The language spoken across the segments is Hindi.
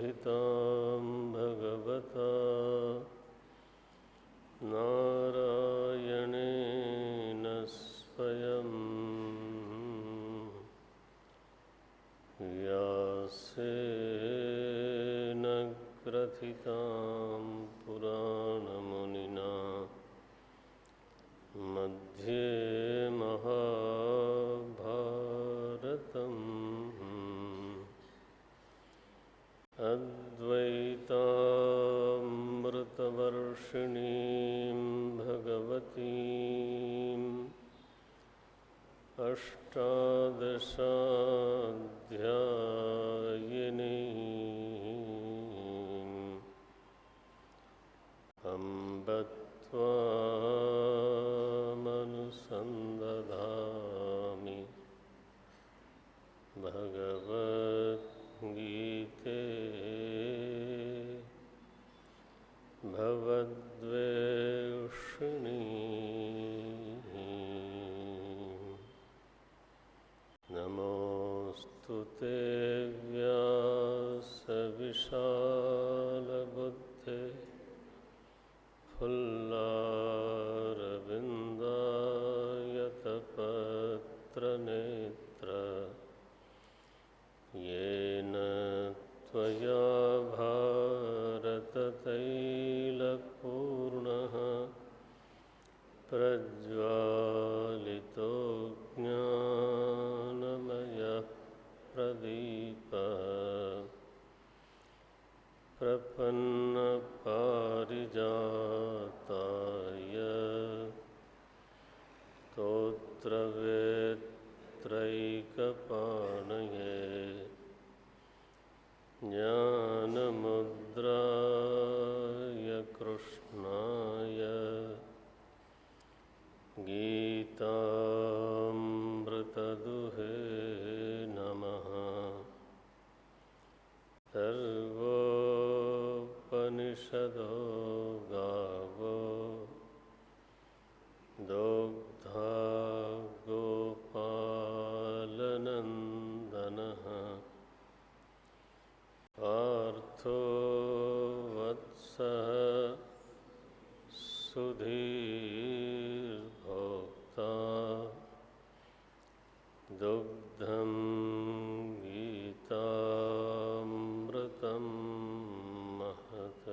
कथितां भगवता नारायणेन स्वयं व्यासेन ग्रथितां पुराणमुनिना मध्ये महाभारतम् अद्वैतामृतवर्षिणीं भगवतीम् अष्टादशाध्यायिनीम् अम्ब त्वामनुसन्दधामि भगवद्गीते भवद्वेषिणी। नमोऽस्तु ते व्यासविशालबुद्धे फुल्लारविन्दायतपत्रनेत्र येन त्वया भारततैलपूर्णः प्रज्वालितो ज्ञानमयः प्रदीपः प्रपन्नपारिजाताय स्तोत्रवेत्रैकपाणये ज्ञानमुद्राय कृष्णाय गीतामृतदुहे नमः। सर्वोपनिषदो गावो दोग्धा गोपालनन्दनः पार्थो वत्सः सुधीर्भोक्ता दुग्धं गीतामृतं महत्।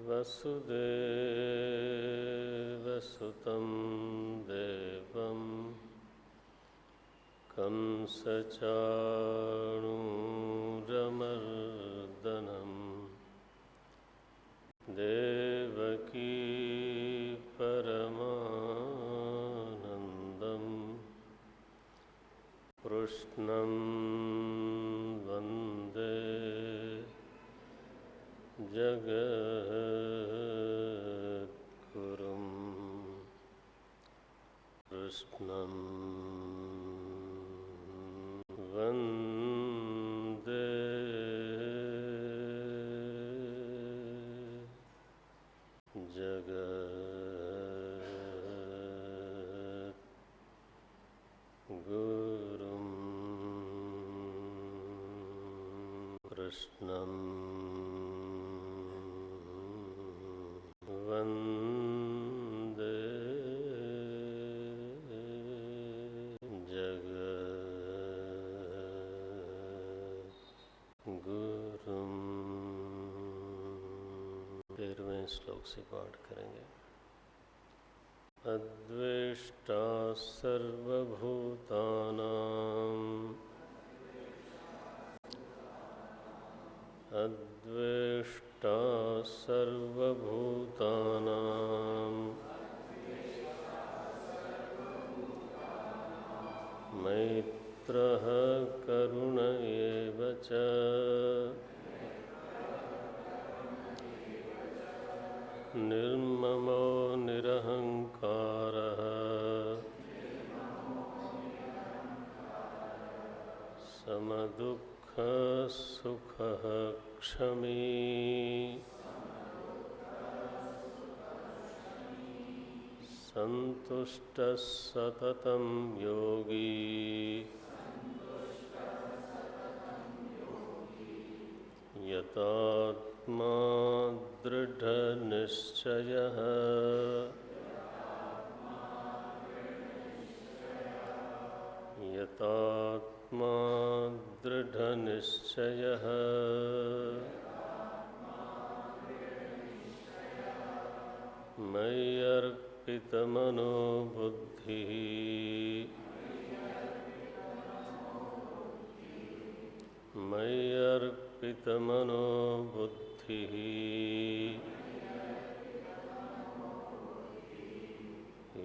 वसुदेवसुतं देवं कंसचाणूरमर्दनं देवकी परमानन्दं कृष्णं वन्दे जगद्गुरुं। कृष्णं वन्दे जगद्गुरुं। कृष्णं वन्दे जगद्गुरुं। 13वें श्लोक से पाठ करेंगे। अद्वेष्टा सर्वभूतानां अद्वेष्टा सर्वभूतानां मैत्रः करुण एव च निर्ममो निरहङ्कारः समदुःखसुखः क्षमी सन्तुष्टः सततं योगी यतात्मा दृढनिश्चयः यतात्मा दृढनिश्चयः मय्यर्पितमनो बुद्धिः मय्यर्पितमनो बुद्धिः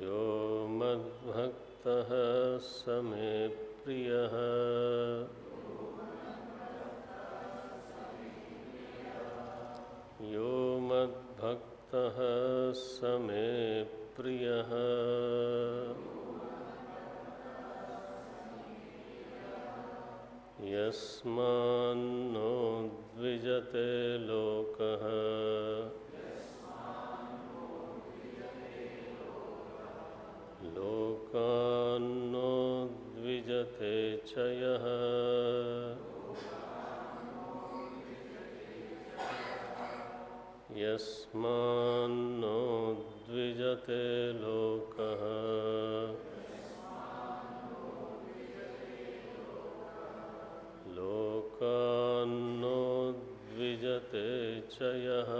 यो मद्भक्तः स मे प्रियः यो मद्भक्तः स मे प्रियः यस्मान्नो द्विजते लोकः लोकान्नो द्विजते च यः यस्मान्नो द्विजते लोकः लोकान्नो द्विजते च यः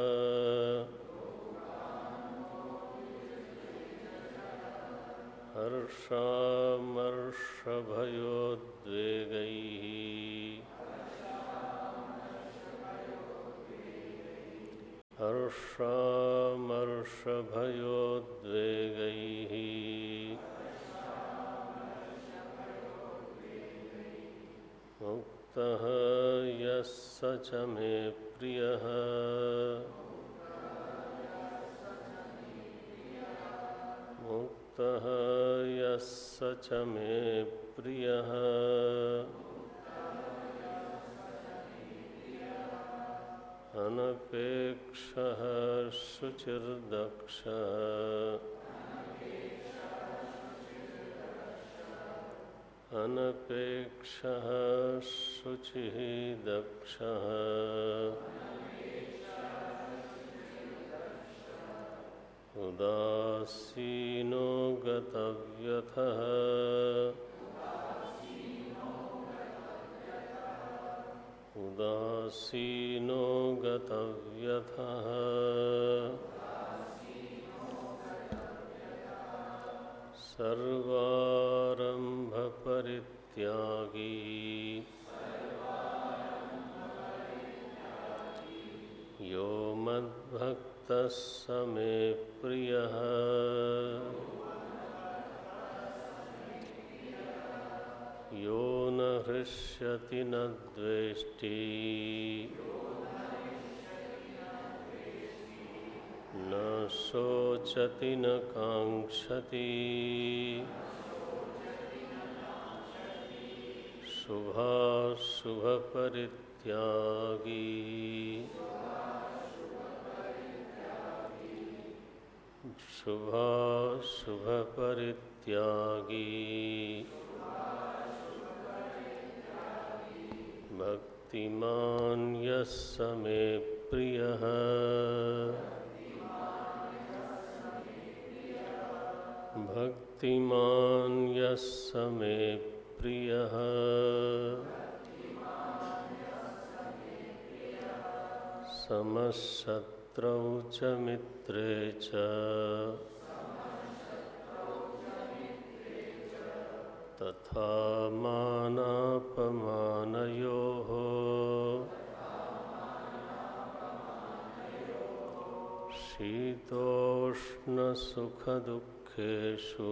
हर्षामर्षभयोद्वेगैः मुक्तः यः स च मे प्रियः मुक्तः यः स च मे प्रियः अनपेक्षः शुचिर्दक्षः अनपेक्षः शुचिः दक्षः उदासीनो गतव्यथः उदासीनो गतव्यथः सर्वारम्भपरित्यागी यो मद्भक्तः स मे प्रियः यो न हृष्यति न द्वेष्टि न शोचति न काङ्क्षति शुभाशुभपरित्यागी शुभाशुभपरित्यागी भक्तिमान् यः स मे प्रियः भक्तिमान् यः स मे प्रियः समशत्रौ च मित्रे च तथा मानापमानयोः शीतोष्णसुखदुःखेषु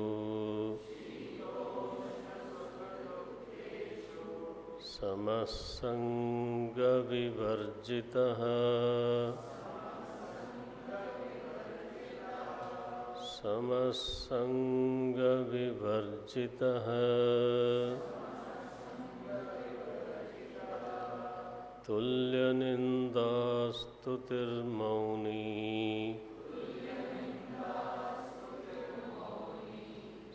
समसंगविवर्जितः समसंगविवर्जितः तुल्यनिन्दास्तुतिर्मौनी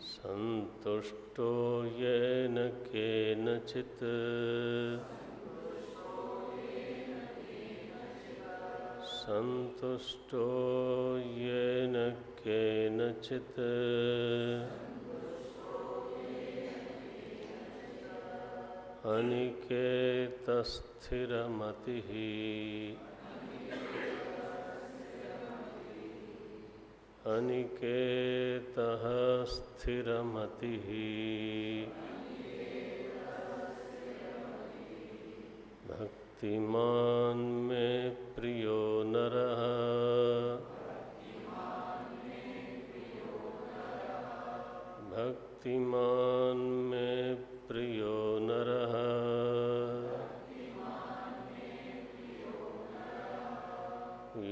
सन्तुष्टो येन केनचित् संतुष्टो येन केनचित् अनिकेतस्थिरमतिः अनिकेतः स्थिरमतिः भक्तिमान् मे प्रियो नरः भक्तिमान् मे प्रियो नरः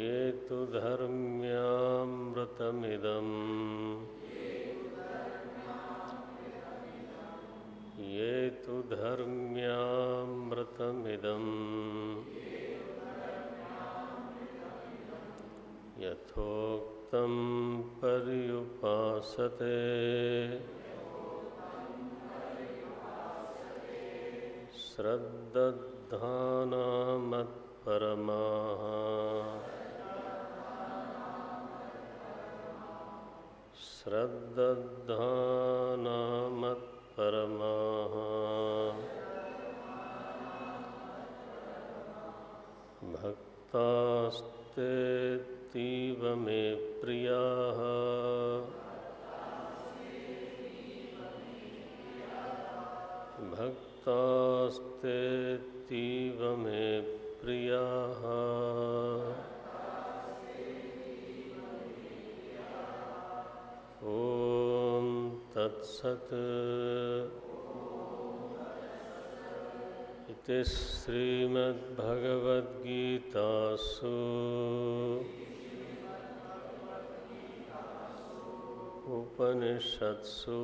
ये तु धर्म्यामृतमिदम् ये तु धर्म्यामृतमिदम् यथोक्तं पर्युपासते श्रद्दधाना मत्परमाः श्रद्दधाना मत्परमाः भक्तास्तेऽतीव मे प्रियाः भक्तास्तेऽतीव मे प्रियाः ॐ तत्सत् इति श्रीमद्भगवद्गीतासु उपनिषत्सु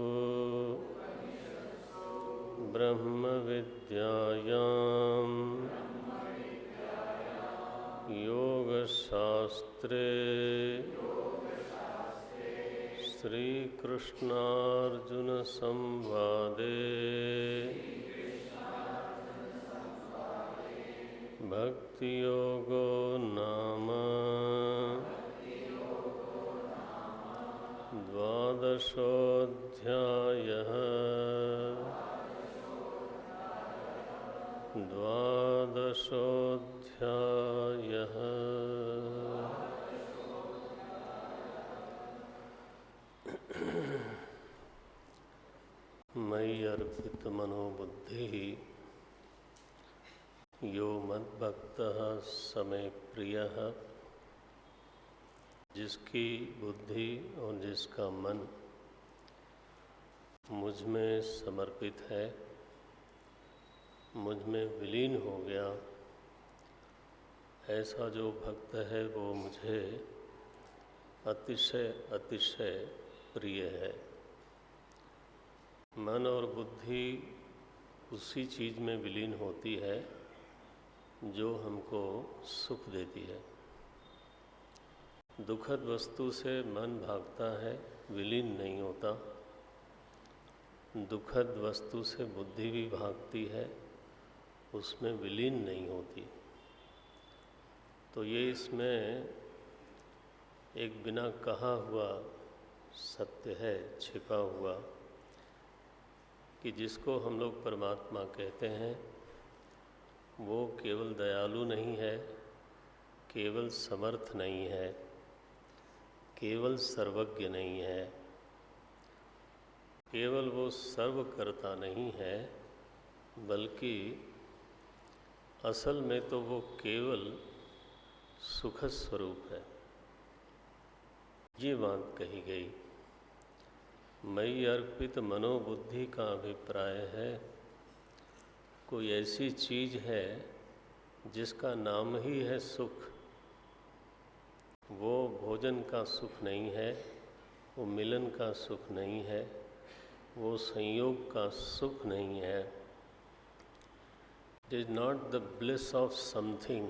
ब्रह्मविद्यायां योगशास्त्रे श्रीकृष्णार्जुनसंवादे भक्तियोगो नाम द्वादशोऽध्यायः मयि अर्पितमनोबुद्धिः यो मद्भक्तः स मे प्रियः। जिसकी बुद्धि और जिसका मन मुझ में समर्पित है, मुझ में विलीन हो गया, ऐसा जो भक्त है वो मुझे अतिशय अतिशय प्रिय है। मन और बुद्धि उसी चीज़ में विलीन होती है जो हमको सुख देती है। दुखद वस्तु से मन भागता है, विलीन नहीं होता। दुखद वस्तु से बुद्धि भी भागती है, उसमें विलीन नहीं होती। तो ये इसमें एक बिना कहा हुआ सत्य है छिपा हुआ कि जिसको हम लोग परमात्मा कहते हैं वो केवल दयालु नहीं है, केवल समर्थ नहीं है, केवल सर्वज्ञ नहीं है, केवल वो सर्वकर्ता नहीं है, बल्कि असल में तो वो केवल सुखद स्वरूप है। ये बात कही गई। मयि अर्पित मनोबुद्धि का अभिप्राय है कोई ऐसी चीज़ है जिसका नाम ही है सुख। वो भोजन का सुख नहीं है, वो मिलन का सुख नहीं है, वो संयोग का सुख नहीं है। It is not the bliss of something,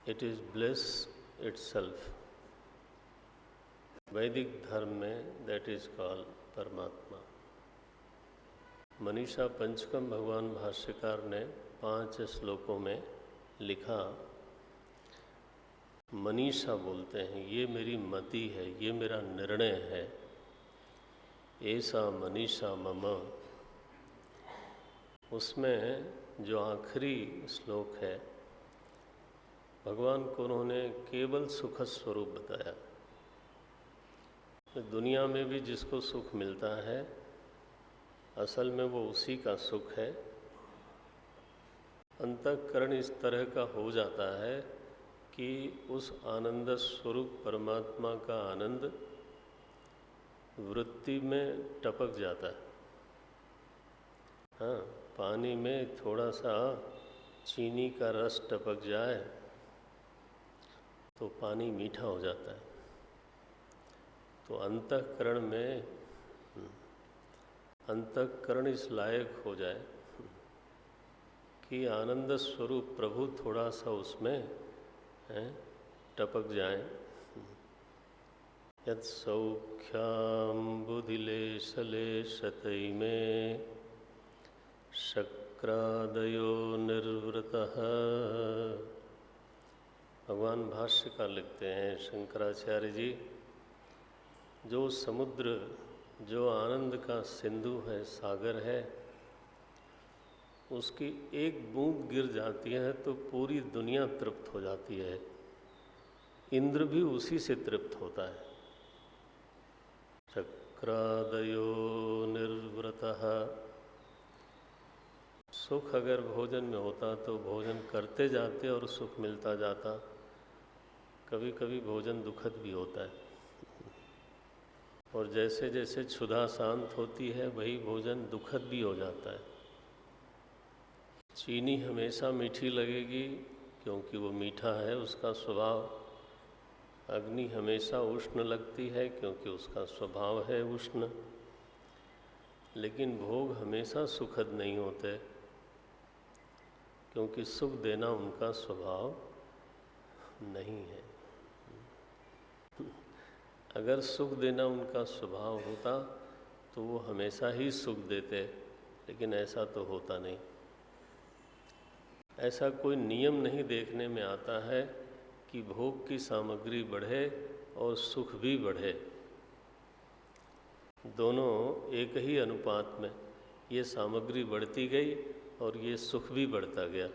it is bliss itself. वैदिक धर्म में that is called परमात्मा। मनीषा पंचकम भगवान भाष्यकार ने 5 श्लोकों में लिखा मनीषा बोलते हैं, ये मेरी मति है, ये मेरा निर्णय है, ऐसा मनीषा मम। उसमें जो आखिरी श्लोक है, भगवान को उन्होंने केवल सुख स्वरूप बताया। तो दुनिया में भी जिसको सुख मिलता है, असल में वो उसी का सुख है। अंतःकरण इस तरह का हो जाता है कि उस आनंद स्वरूप परमात्मा का आनंद वृत्ति में टपक जाता है। हाँ, पानी में थोड़ा सा चीनी का रस टपक जाए तो पानी मीठा हो जाता है। तो अंतःकरण इस लायक हो जाए कि आनंद स्वरूप प्रभु थोड़ा सा उसमें टपक जाए। यत् सौख्याम्बुधिलेशलेशतै में शक्रादयो निर्वृतः। भगवान भाष्यकार लिखते हैं, शंकराचार्य जी, जो समुद्र, जो आनंद का सिंधु है, सागर है, उसकी एक बूंद गिर जाती है तो पूरी दुनिया तृप्त हो जाती है। इंद्र भी उसी से तृप्त होता है। चक्रादयो निर्वृतः। सुख अगर भोजन में होता तो भोजन करते जाते और सुख मिलता जाता। कभी कभी भोजन दुखद भी होता है, और जैसे जैसे क्षुधा शांत होती है वही भोजन दुखद भी हो जाता है। चीनी हमेशा मीठी लगेगी क्योंकि वो मीठा है, उसका स्वभाव। अग्नि हमेशा उष्ण लगती है क्योंकि उसका स्वभाव है उष्ण। लेकिन भोग हमेशा सुखद नहीं होते क्योंकि सुख देना उनका स्वभाव नहीं है। अगर सुख देना उनका स्वभाव होता तो वो हमेशा ही सुख देते, लेकिन ऐसा तो होता नहीं। ऐसा कोई नियम नहीं देखने में आता है कि भोग की सामग्री बढ़े और सुख भी बढ़े। दोनों एक ही अनुपात में, ये सामग्री बढ़ती गई और ये सुख भी बढ़ता गया।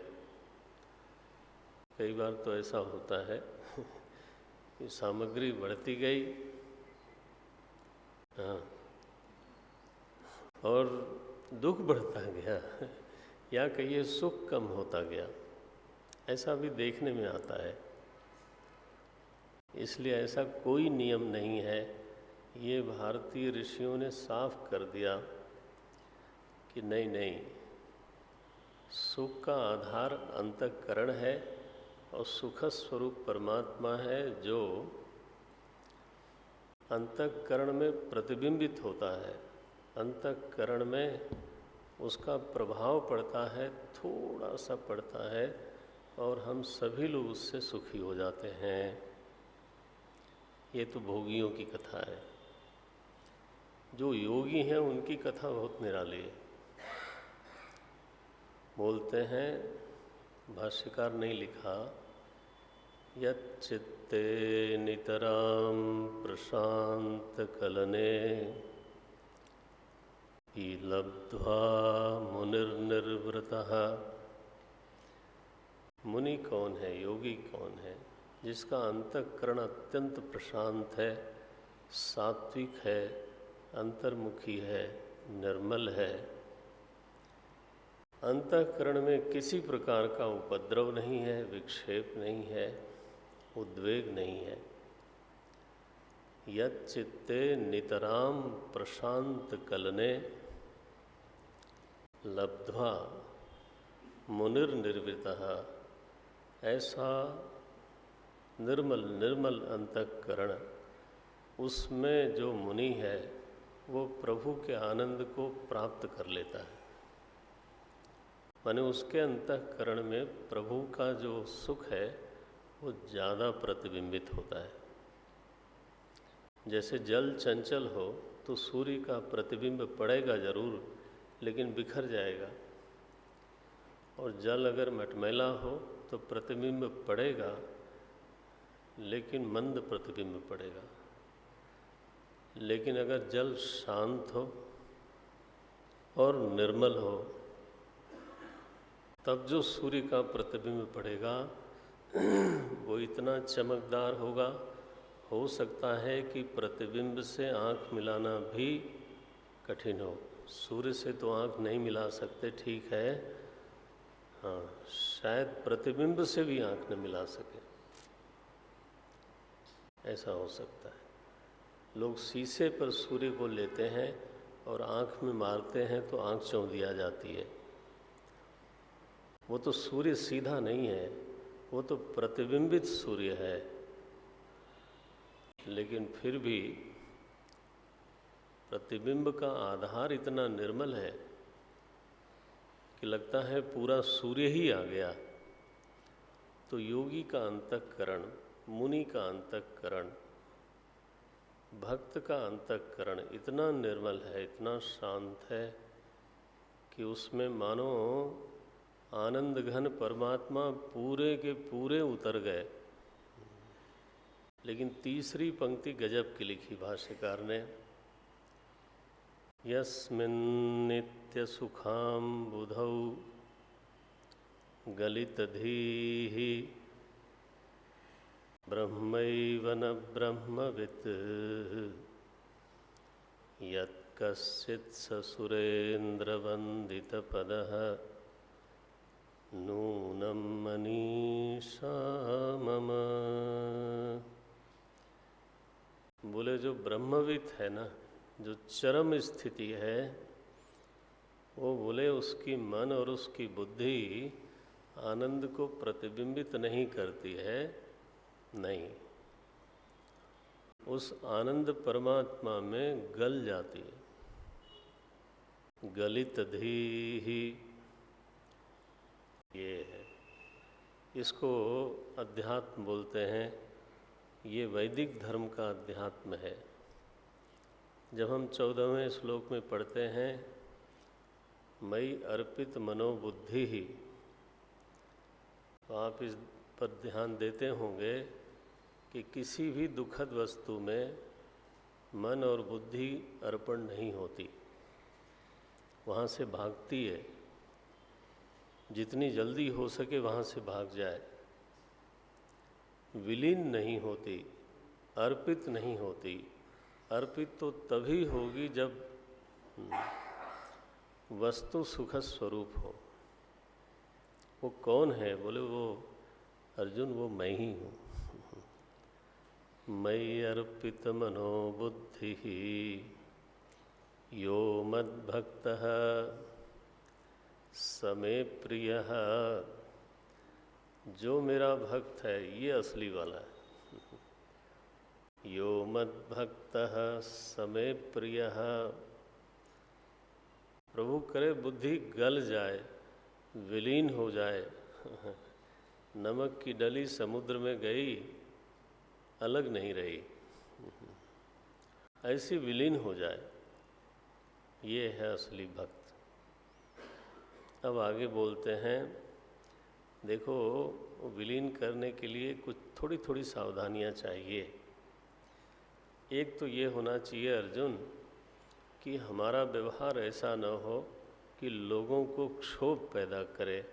कई बार तो ऐसा होता है कि सामग्री बढ़ती गई, हाँ, और दुख बढ़ता गया, या कहिए सुख कम होता गया। ऐसा भी देखने में आता है। इसलिए ऐसा कोई नियम नहीं है। ये भारतीय ऋषियों ने साफ कर दिया कि नहीं नहीं, सुख का आधार अंतःकरण है और सुख स्वरूप परमात्मा है, जो अंतःकरण में प्रतिबिंबित होता है। अंतःकरण में उसका प्रभाव पड़ता है, थोड़ा सा पड़ता है, और हम सभी लोग उससे सुखी हो जाते हैं। ये तो भोगियों की कथा है। जो योगी हैं उनकी कथा बहुत निराली है। बोलते हैं, भाष्यकार नहीं लिखा, यच्चित्ते नितरां प्रशांत कलने लब्ध्वा मुनिर्निर्वृतः। मुनि कौन है, योगी कौन है? जिसका अंतःकरण अत्यंत प्रशांत है, सात्विक है, अंतर्मुखी है, निर्मल है। अंतःकरण में किसी प्रकार का उपद्रव नहीं है, विक्षेप नहीं है, उद्वेग नहीं है। यच्चित्ते नितराम प्रशांत कलने लब्ध्वा मुनिर्निर्वृतः। ऐसा निर्मल अंतःकरण, उसमें जो मुनि है वो प्रभु के आनंद को प्राप्त कर लेता है। माने उसके अंतःकरण में प्रभु का जो सुख है वो ज़्यादा प्रतिबिंबित होता है। जैसे जल चंचल हो तो सूर्य का प्रतिबिंब पड़ेगा जरूर, लेकिन बिखर जाएगा। और जल अगर मटमैला हो तो प्रतिबिंब पड़ेगा लेकिन मंद प्रतिबिंब पड़ेगा। लेकिन अगर जल शांत हो और निर्मल हो, तब जो सूर्य का प्रतिबिंब पड़ेगा वो इतना चमकदार होगा, हो सकता है कि प्रतिबिंब से आँख मिलाना भी कठिन हो। सूर्य से तो आँख नहीं मिला सकते, ठीक है, हाँ, शायद प्रतिबिंब से भी आँख न मिला सके, ऐसा हो सकता है। लोग शीशे पर सूर्य को लेते हैं और आँख में मारते हैं तो आँख चौंधिया जाती है। वो तो सूर्य सीधा नहीं है, वो तो प्रतिबिंबित सूर्य है। लेकिन फिर भी प्रतिबिंब का आधार इतना निर्मल है कि लगता है पूरा सूर्य ही आ गया। तो योगी का अंतःकरण, मुनि का अंतःकरण, भक्त का अंतःकरण इतना निर्मल है, इतना शांत है कि उसमें मानो आनंद घन परमात्मा पूरे के पूरे उतर गए। लेकिन तीसरी पंक्ति गजब की लिखी भाष्यकार ने, यस्मिन् नित्य सुखाम बुधौ गलित धीः ब्रह्मैव न ब्रह्मवित् यत्कश्चित् ससुरेन्द्रवन्दितपदः नूनं मनीषा मम। बोले जो ब्रह्मवित् है ना, जो चरम स्थिति है, वो बोले उसकी मन और उसकी बुद्धि आनंद को प्रतिबिंबित नहीं करती है, नहीं, उस आनंद परमात्मा में गल जाती है। गलित धीः ये है, इसको अध्यात्म बोलते हैं। ये वैदिक धर्म का अध्यात्म है। जब हम 14वें श्लोक में पढ़ते हैं मयि अर्पित मनोबुद्धि ही, तो आप इस पर ध्यान देते होंगे कि किसी भी दुखद वस्तु में मन और बुद्धि अर्पण नहीं होती, वहाँ से भागती है। जितनी जल्दी हो सके वहाँ से भाग जाए, विलीन नहीं होती, अर्पित नहीं होती। अर्पित तो तभी होगी जब वस्तु सुख स्वरूप हो। वो कौन है? बोले वो अर्जुन, वो मैं ही हूँ। मयि अर्पित मनोबुद्धि यो मद्भक्तः स मे प्रियः। जो मेरा भक्त है, ये असली वाला है। यो मद्भक्तः स मे प्रियः। प्रभु करे बुद्धि गल जाए, विलीन हो जाए। नमक की डली समुद्र में गई, अलग नहीं रही, ऐसी विलीन हो जाए, ये है असली भक्त। अब आगे बोलते हैं, देखो विलीन करने के लिए कुछ थोड़ी थोड़ी सावधानियां चाहिए। एक तो ये होना चाहिए अर्जुन कि हमारा व्यवहार ऐसा न हो कि लोगों को क्षोभ पैदा करे,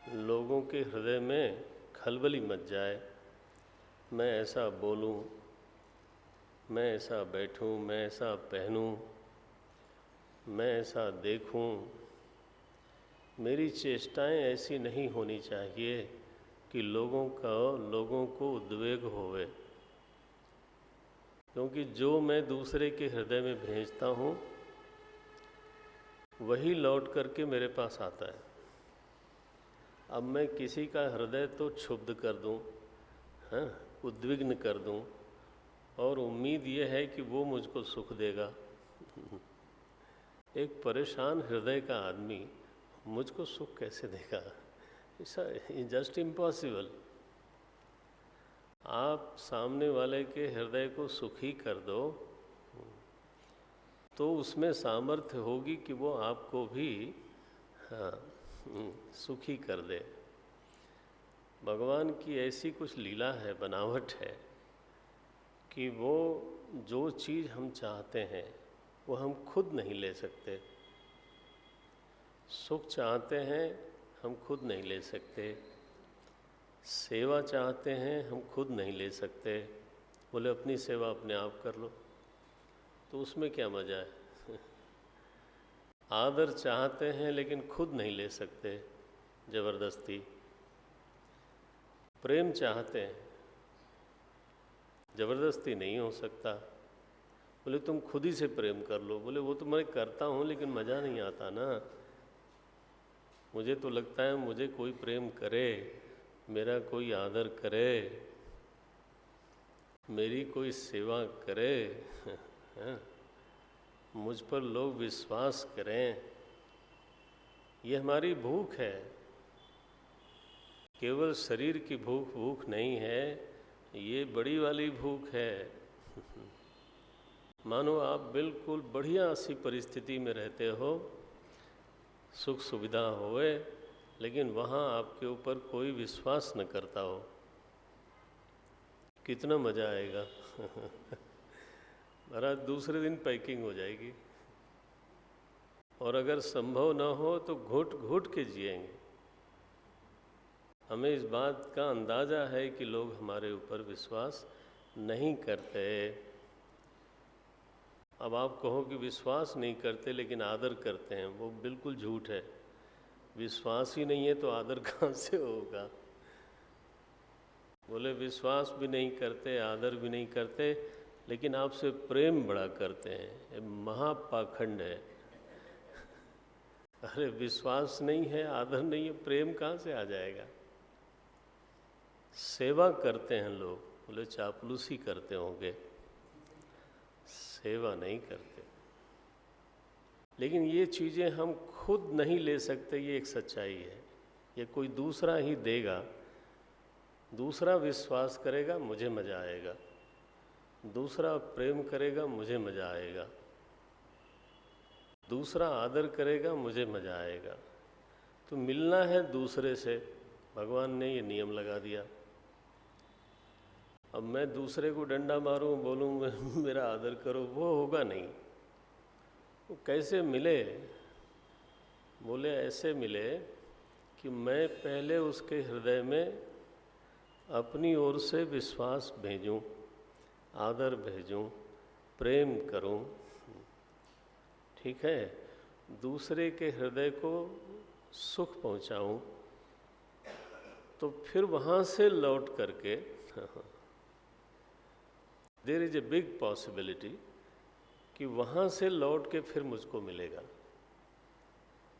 लोगों के हृदय में खलबली मच जाए। मैं ऐसा बोलूं, मैं ऐसा बैठूं, मैं ऐसा पहनूं, मैं ऐसा देखूं, मेरी चेष्टाएं ऐसी नहीं होनी चाहिए कि लोगों को उद्वेग होवे। क्योंकि जो मैं दूसरे के हृदय में भेजता हूँ वही लौट करके मेरे पास आता है। अब मैं किसी का हृदय तो क्षुब्ध कर दूँ, हाँ, उद्विग्न कर दूँ, और उम्मीद ये है कि वो मुझको सुख देगा। एक परेशान हृदय का आदमी मुझको सुख कैसे देगा? Just impossible. आप सामने वाले के हृदय को सुखी कर दो तो उसमें सामर्थ्य होगी कि वो आपको भी, हाँ, सुखी कर दे। भगवान की ऐसी कुछ लीला है, बनावट है कि वो जो चीज़ हम चाहते हैं वो हम खुद नहीं ले सकते। सुख चाहते हैं हम खुद नहीं ले सकते, सेवा चाहते हैं हम खुद नहीं ले सकते। बोले अपनी सेवा अपने आप कर लो, तो उसमें क्या मज़ा है। आदर चाहते हैं लेकिन खुद नहीं ले सकते ज़बरदस्ती। प्रेम चाहते हैं, ज़बरदस्ती नहीं हो सकता। बोले तुम खुद ही से प्रेम कर लो। बोले वो तो मैं करता हूँ लेकिन मज़ा नहीं आता ना। मुझे तो लगता है मुझे कोई प्रेम करे, मेरा कोई आदर करे, मेरी कोई सेवा करे, मुझ पर लोग विश्वास करें। ये हमारी भूख है। केवल शरीर की भूख नहीं है, ये बड़ी वाली भूख है। मानो आप बिल्कुल बढ़िया सी परिस्थिति में रहते हो, सुख सुविधा होए, लेकिन वहाँ आपके ऊपर कोई विश्वास न करता हो, कितना मज़ा आएगा। महाराज दूसरे दिन पैकिंग हो जाएगी, और अगर संभव न हो तो घुट घुट के जिएंगे। हमें इस बात का अंदाज़ा है कि लोग हमारे ऊपर विश्वास नहीं करते। अब आप कहो कि विश्वास नहीं करते लेकिन आदर करते हैं, वो बिल्कुल झूठ है। विश्वास ही नहीं है तो आदर कहाँ से होगा। बोले विश्वास भी नहीं करते, आदर भी नहीं करते, लेकिन आपसे प्रेम बड़ा करते हैं। ये महापाखंड है। अरे विश्वास नहीं है, आदर नहीं है, प्रेम कहाँ से आ जाएगा। सेवा करते हैं लोग, बोले चापलूसी करते होंगे, सेवा नहीं करते। लेकिन ये चीज़ें हम खुद नहीं ले सकते, ये एक सच्चाई है। ये कोई दूसरा ही देगा। दूसरा विश्वास करेगा, मुझे मज़ा आएगा। दूसरा प्रेम करेगा, मुझे मज़ा आएगा। दूसरा आदर करेगा, मुझे मज़ा आएगा। तो मिलना है दूसरे से। भगवान ने ये नियम लगा दिया। अब मैं दूसरे को डंडा मारूं, बोलूं मेरा आदर करो, वो होगा नहीं। वो कैसे मिले? बोले ऐसे मिले कि मैं पहले उसके हृदय में अपनी ओर से विश्वास भेजूं, आदर भेजूं, प्रेम करूं, ठीक है, दूसरे के हृदय को सुख पहुंचाऊं, तो फिर वहाँ से लौट करके there is a big possibility कि वहाँ से लौट के फिर मुझको मिलेगा।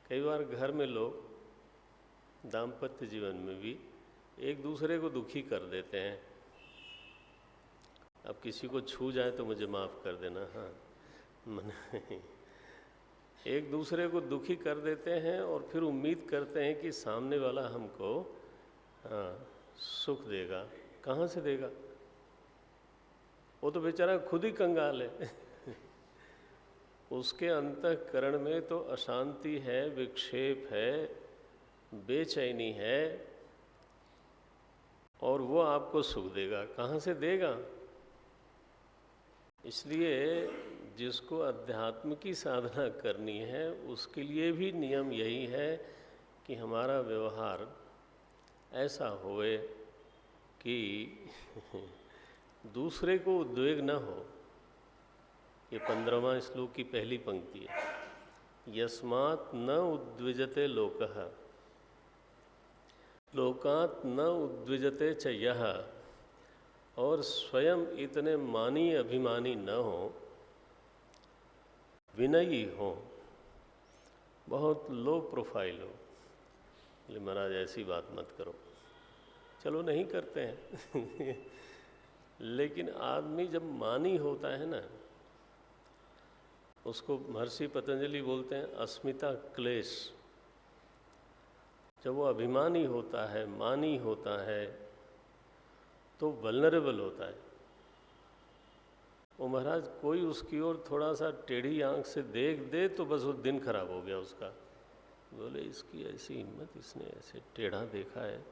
कई बार घर में लोग दाम्पत्य जीवन में भी एक दूसरे को दुखी कर देते हैं। अब किसी को छू जाए तो मुझे माफ़ कर देना, हाँ, एक दूसरे को दुखी कर देते हैं और फिर उम्मीद करते हैं कि सामने वाला हमको सुख देगा। कहाँ से देगा? वो तो बेचारा खुद ही कंगाल है। उसके अंतःकरण में तो अशांति है, विक्षेप है, बेचैनी है, और वो आपको सुख देगा। कहाँ से देगा? इसलिए जिसको अध्यात्म की साधना करनी है उसके लिए भी नियम यही है कि हमारा व्यवहार ऐसा होए कि दूसरे को उद्वेग न हो। ये 15वां श्लोक की पहली पंक्ति है। यस्मात् न उद्विजते लोकः, लोकात् न उद्विजते च यः, और स्वयं इतने मानी अभिमानी न हो, विनयी हो, बहुत लो प्रोफाइल हो। बोले महाराज ऐसी बात मत करो। चलो नहीं करते हैं। लेकिन आदमी जब मानी होता है ना, उसको महर्षि पतंजलि बोलते हैं अस्मिता क्लेश। जब वो अभिमानी होता है, मानी होता है, तो वल्नरेबल होता है। वो महाराज कोई उसकी ओर थोड़ा सा टेढ़ी आंख से देख दे तो बस वो दिन खराब हो गया उसका। बोले इसकी ऐसी हिम्मत, इसने ऐसे टेढ़ा देखा है,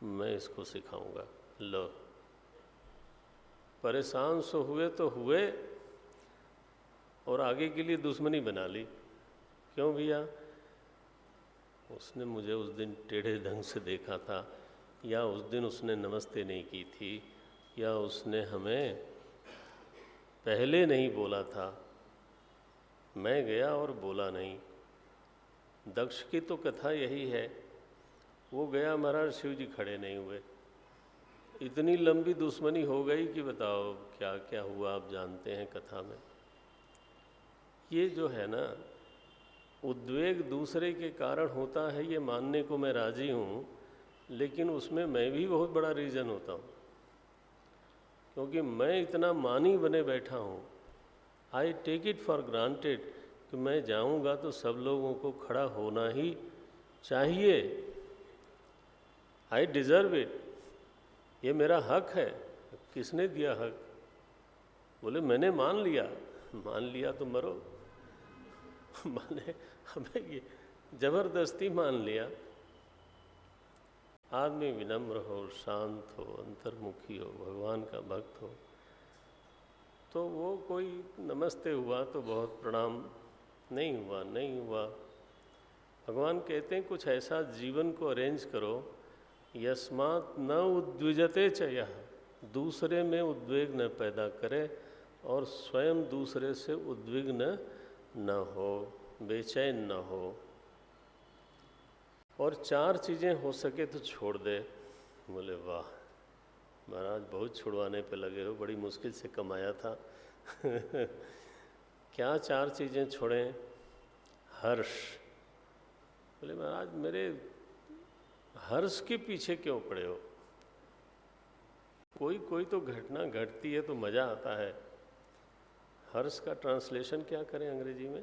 मैं इसको सिखाऊंगा। लो, परेशान सो हुए तो हुए और आगे के लिए दुश्मनी बना ली। क्यों भैया? उसने मुझे उस दिन टेढ़े ढंग से देखा था, या उस दिन उसने नमस्ते नहीं की थी, या उसने हमें पहले नहीं बोला था। मैं गया और बोला नहीं। दक्ष की तो कथा यही है, वो गया, महाराज शिव जी खड़े नहीं हुए। इतनी लंबी दुश्मनी हो गई कि बताओ क्या क्या हुआ, आप जानते हैं कथा में। ये जो है ना, उद्वेग दूसरे के कारण होता है, ये मानने को मैं राजी हूँ, लेकिन उसमें मैं भी बहुत बड़ा रीज़न होता हूँ, क्योंकि मैं इतना मानी बने बैठा हूँ। I take it for granted कि मैं जाऊँगा तो सब लोगों को खड़ा होना ही चाहिए। आई डिज़र्व इट, ये मेरा हक है। किसने दिया हक? बोले मैंने मान लिया। मान लिया तो मरो। माने हमें ये जबरदस्ती मान लिया। आदमी विनम्र हो, शांत हो, अंतर्मुखी हो, भगवान का भक्त हो, तो वो कोई नमस्ते हुआ तो बहुत प्रणाम, नहीं हुआ नहीं हुआ। भगवान कहते हैं कुछ ऐसा जीवन को अरेंज करो, यस्मात् न उद्विजते च यः, दूसरे में उद्वेग न पैदा करे और स्वयं दूसरे से उद्विग्न न हो, बेचैन न हो। और 4 चीज़ें हो सके तो छोड़ दे। बोले वाह महाराज, बहुत छुड़वाने पे लगे हो, बड़ी मुश्किल से कमाया था। क्या 4 चीज़ें छोड़ें? हर्ष। बोले महाराज मेरे हर्ष के पीछे क्यों पड़े हो? कोई कोई तो घटना घटती है तो मज़ा आता है। हर्ष का ट्रांसलेशन क्या करें अंग्रेजी में?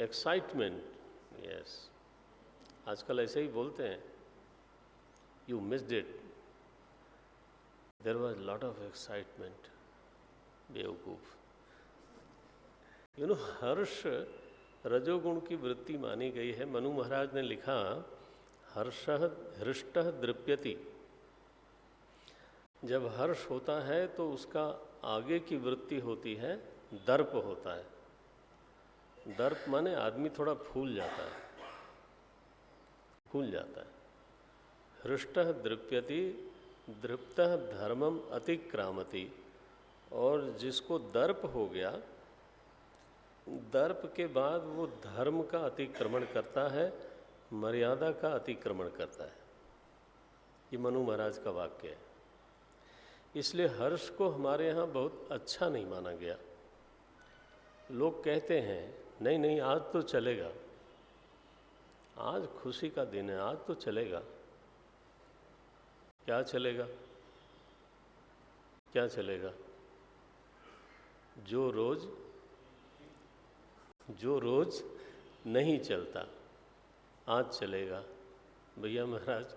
एक्साइटमेंट। यस, आजकल ऐसे ही बोलते हैं। You missed it, there was lot of excitement. बेवकूफ। हर्ष रजोगुण की वृत्ति मानी गई है। मनु महाराज ने लिखा, हर्षः हृष्टः दृप्यति। जब हर्ष होता है तो उसका आगे की वृत्ति होती है दर्प होता है। दर्प माने आदमी थोड़ा फूल जाता है, फूल जाता है। हृष्टः दृप्यति, दृप्तः धर्मम अतिक्रामति। और जिसको दर्प हो गया, दर्प के बाद वो धर्म का अतिक्रमण करता है, मर्यादा का अतिक्रमण करता है। ये मनु महाराज का वाक्य है। इसलिए हर्ष को हमारे यहाँ बहुत अच्छा नहीं माना गया। लोग कहते हैं नहीं नहीं आज तो चलेगा, आज खुशी का दिन है, आज तो चलेगा। क्या चलेगा? क्या चलेगा? जो रोज नहीं चलता आज चलेगा। भैया महाराज,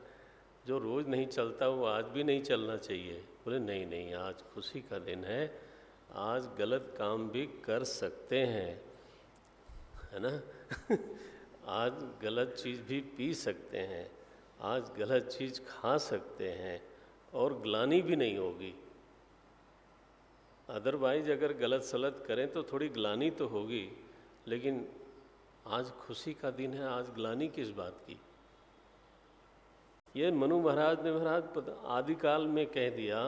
जो रोज़ नहीं चलता वो आज भी नहीं चलना चाहिए। बोले नहीं नहीं, आज खुशी का दिन है, आज गलत काम भी कर सकते हैं, है ना। आज गलत चीज़ भी पी सकते हैं, आज गलत चीज़ खा सकते हैं और ग्लानि भी नहीं होगी। अदरवाइज अगर गलत सलत करें तो थोड़ी ग्लानि तो होगी, लेकिन आज खुशी का दिन है, आज ग्लानि किस बात की? ये मनु महाराज ने महाराज आदिकाल में कह दिया,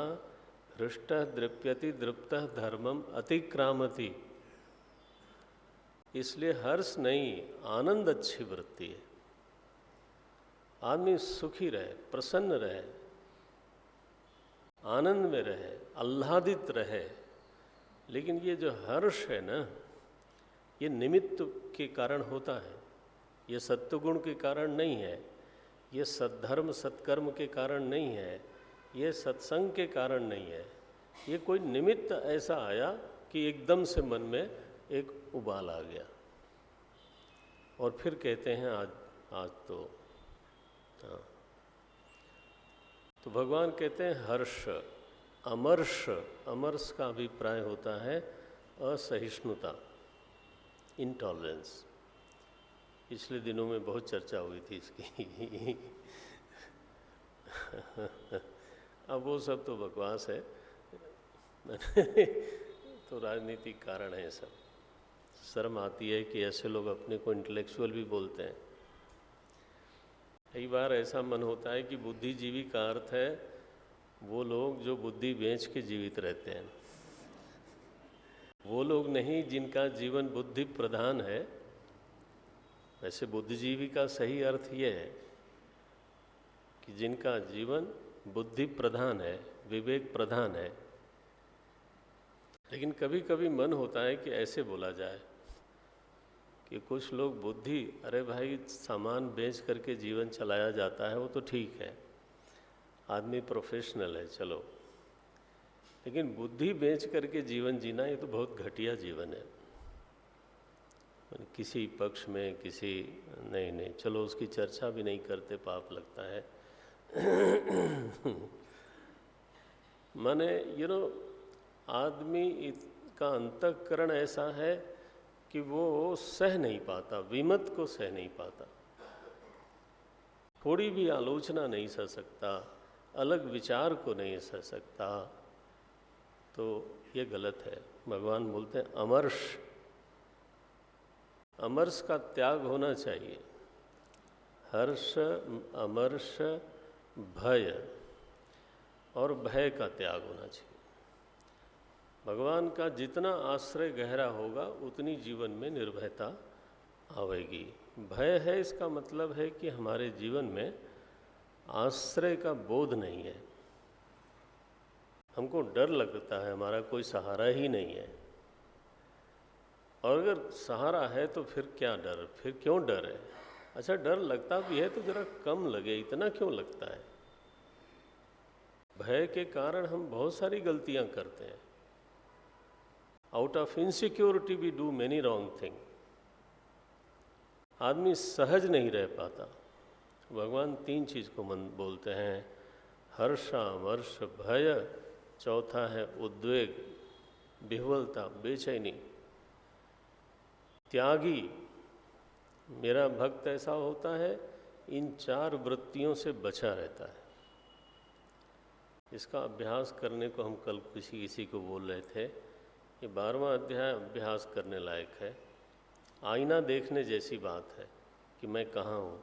हृष्टः दृप्यति दृप्तः धर्मम अतिक्रामति। इसलिए हर्ष नहीं, आनंद अच्छी वृत्ति है। आदमी सुखी रहे, प्रसन्न रहे, आनंद में रहे, आह्लादित रहे। लेकिन ये जो हर्ष है ना, ये निमित्त के कारण होता है, ये सत्वगुण के कारण नहीं है, ये सद्धर्म सत्कर्म के कारण नहीं है, ये सत्संग के कारण नहीं है। ये कोई निमित्त ऐसा आया कि एकदम से मन में एक उबाल आ गया और फिर कहते हैं आज तो हाँ। तो भगवान कहते हैं हर्ष। अमर्ष, अमर्ष का अभिप्राय होता है असहिष्णुता, इंटॉलरेंस। पिछले दिनों में बहुत चर्चा हुई थी इसकी। अब वो सब तो बकवास है। तो राजनीतिक कारण है सब। शर्म आती है कि ऐसे लोग अपने को इंटेलेक्चुअल भी बोलते हैं। कई बार ऐसा मन होता है कि बुद्धिजीवी का अर्थ है वो लोग जो बुद्धि बेच के जीवित रहते हैं, वो लोग नहीं जिनका जीवन बुद्धि प्रधान है। वैसे बुद्धिजीवी का सही अर्थ ये है कि जिनका जीवन बुद्धि प्रधान है, विवेक प्रधान है। लेकिन कभी कभी मन होता है कि ऐसे बोला जाए कि कुछ लोग बुद्धि, अरे भाई सामान बेच करके जीवन चलाया जाता है वो तो ठीक है, आदमी प्रोफेशनल है चलो, लेकिन बुद्धि बेच करके जीवन जीना ये तो बहुत घटिया जीवन है। किसी पक्ष में किसी नहीं चलो उसकी चर्चा भी नहीं करते, पाप लगता है। माने आदमी का अंतःकरण ऐसा है कि वो सह नहीं पाता, विमत को सह नहीं पाता, थोड़ी भी आलोचना नहीं सह सकता, अलग विचार को नहीं सह सकता। तो ये गलत है। भगवान बोलते हैं अमर्ष, अमर्ष का त्याग होना चाहिए। हर्ष, अमर्ष, भय और भय का त्याग होना चाहिए। भगवान का जितना आश्रय गहरा होगा उतनी जीवन में निर्भयता आवेगी। भय है इसका मतलब है कि हमारे जीवन में आश्रय का बोध नहीं है, हमको डर लगता है, हमारा कोई सहारा ही नहीं है। और अगर सहारा है तो फिर क्या डर, फिर क्यों डर है? अच्छा डर लगता भी है तो ज़रा कम लगे, इतना क्यों लगता है? भय के कारण हम बहुत सारी गलतियां करते हैं। Out of insecurity we do many wrong thing. आदमी सहज नहीं रह पाता। भगवान तीन चीज़ को मन बोलते हैं, हर्षामर्ष भय, चौथा है उद्वेग, विह्वलता, बेचैनी। त्यागी मेरा भक्त ऐसा होता है इन चार वृत्तियों से बचा रहता है। इसका अभ्यास करने को हम कल किसी को बोल रहे थे, ये 12वां अध्याय अभ्यास करने लायक है। आईना देखने जैसी बात है कि मैं कहाँ हूँ।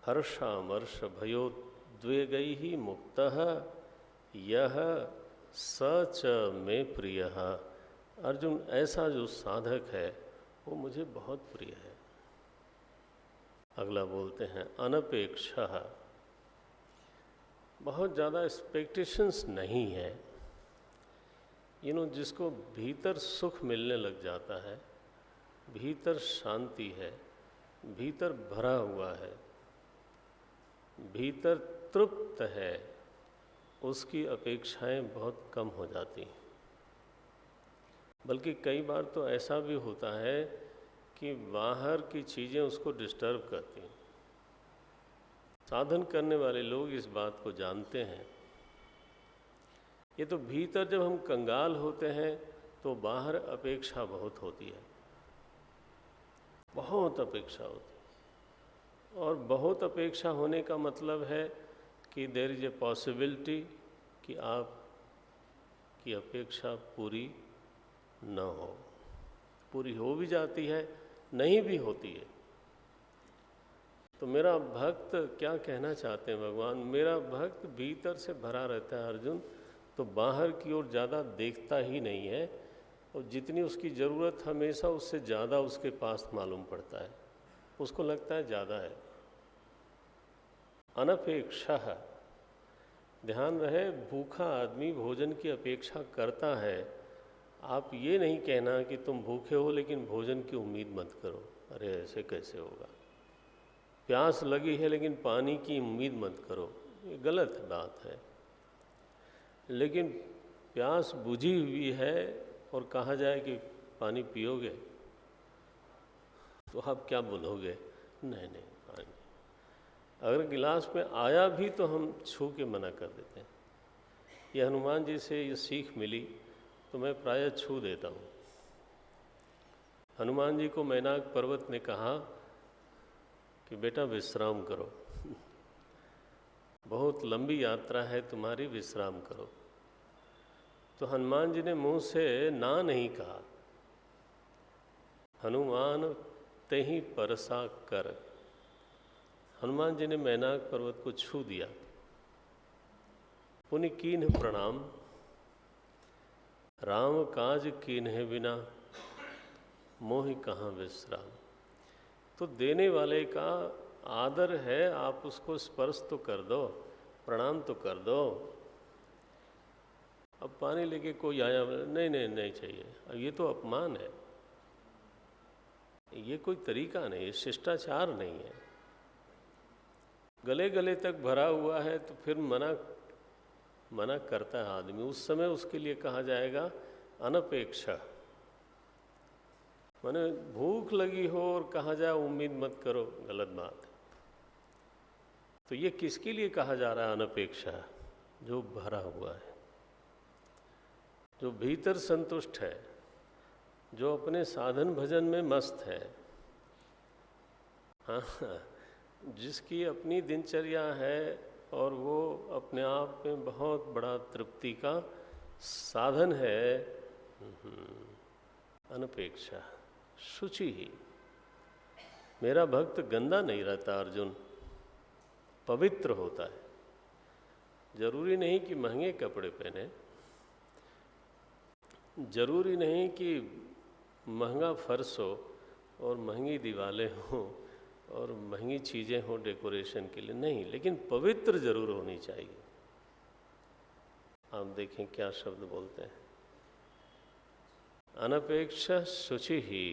हर्षामर्ष भयोद्वेगै ही मुक्तः यह स च मे प्रियः। अर्जुन ऐसा जो साधक है वो मुझे बहुत प्रिय है। अगला बोलते हैं अनपेक्षः, बहुत ज़्यादा एक्सपेक्टेशंस नहीं है। जिसको भीतर सुख मिलने लग जाता है, भीतर शांति है, भीतर भरा हुआ है, भीतर तृप्त है, उसकी अपेक्षाएं बहुत कम हो जाती हैं। बल्कि कई बार तो ऐसा भी होता है कि बाहर की चीज़ें उसको डिस्टर्ब करती हैं। साधन करने वाले लोग इस बात को जानते हैं। ये तो भीतर जब हम कंगाल होते हैं तो बाहर अपेक्षा बहुत होती है, बहुत अपेक्षा होती है। और बहुत अपेक्षा होने का मतलब है कि देयर इज ए पॉसिबिलिटी कि आपकी अपेक्षा पूरी न हो, पूरी हो भी जाती है, नहीं भी होती है। तो मेरा भक्त क्या कहना चाहते हैं भगवान? मेरा भक्त भीतर से भरा रहता है अर्जुन, तो बाहर की ओर ज़्यादा देखता ही नहीं है, और जितनी उसकी ज़रूरत हमेशा उससे ज़्यादा उसके पास मालूम पड़ता है, उसको लगता है ज़्यादा है। अनपेक्षः, ध्यान रहे भूखा आदमी भोजन की अपेक्षा करता है। आप ये नहीं कहना कि तुम भूखे हो लेकिन भोजन की उम्मीद मत करो, अरे ऐसे कैसे होगा। प्यास लगी है लेकिन पानी की उम्मीद मत करो, ये गलत बात है। लेकिन प्यास बुझी हुई है और कहा जाए कि पानी पियोगे तो आप क्या बोलोगे? नहीं नहीं पानी। अगर गिलास में आया भी तो हम छू के मना कर देते हैं। ये हनुमान जी से ये सीख मिली तो मैं प्रायः छू देता हूँ। हनुमान जी को मैनाक पर्वत ने कहा कि बेटा विश्राम करो। बहुत लंबी यात्रा है तुम्हारी, विश्राम करो। तो हनुमान जी ने मुंह से ना नहीं कहा। हनुमान ते ही परसा कर, हनुमान जी ने मैनाक पर्वत को छू दिया। पुनि कीन्ह प्रणाम, राम काज कीन्हे बिना, मोहि कहाँ विश्राम। तो देने वाले का आदर है, आप उसको स्पर्श तो कर दो, प्रणाम तो कर दो। अब पानी लेके कोई आया, नहीं नहीं नहीं चाहिए, अब ये तो अपमान है, ये कोई तरीका नहीं, ये शिष्टाचार नहीं है। गले गले तक भरा हुआ है तो फिर मना करता है आदमी, उस समय उसके लिए कहा जाएगा अनपेक्षा। माने भूख लगी हो और कहा जाए उम्मीद मत करो, गलत बात है। तो ये किसके लिए कहा जा रहा है अनपेक्षा? जो भरा हुआ है, जो भीतर संतुष्ट है, जो अपने साधन भजन में मस्त है। हाँ, जिसकी अपनी दिनचर्या है और वो अपने आप में बहुत बड़ा तृप्ति का साधन है। अनपेक्षा, शुचि ही। मेरा भक्त गंदा नहीं रहता अर्जुन, पवित्र होता है। जरूरी नहीं कि महंगे कपड़े पहने, जरूरी नहीं कि महंगा फर्श हो और महंगी दीवारें हों और महंगी चीज़ें हों डेकोरेशन के लिए, नहीं, लेकिन पवित्र जरूर होनी चाहिए। आप देखें क्या शब्द बोलते हैं, अनपेक्ष शुचि ही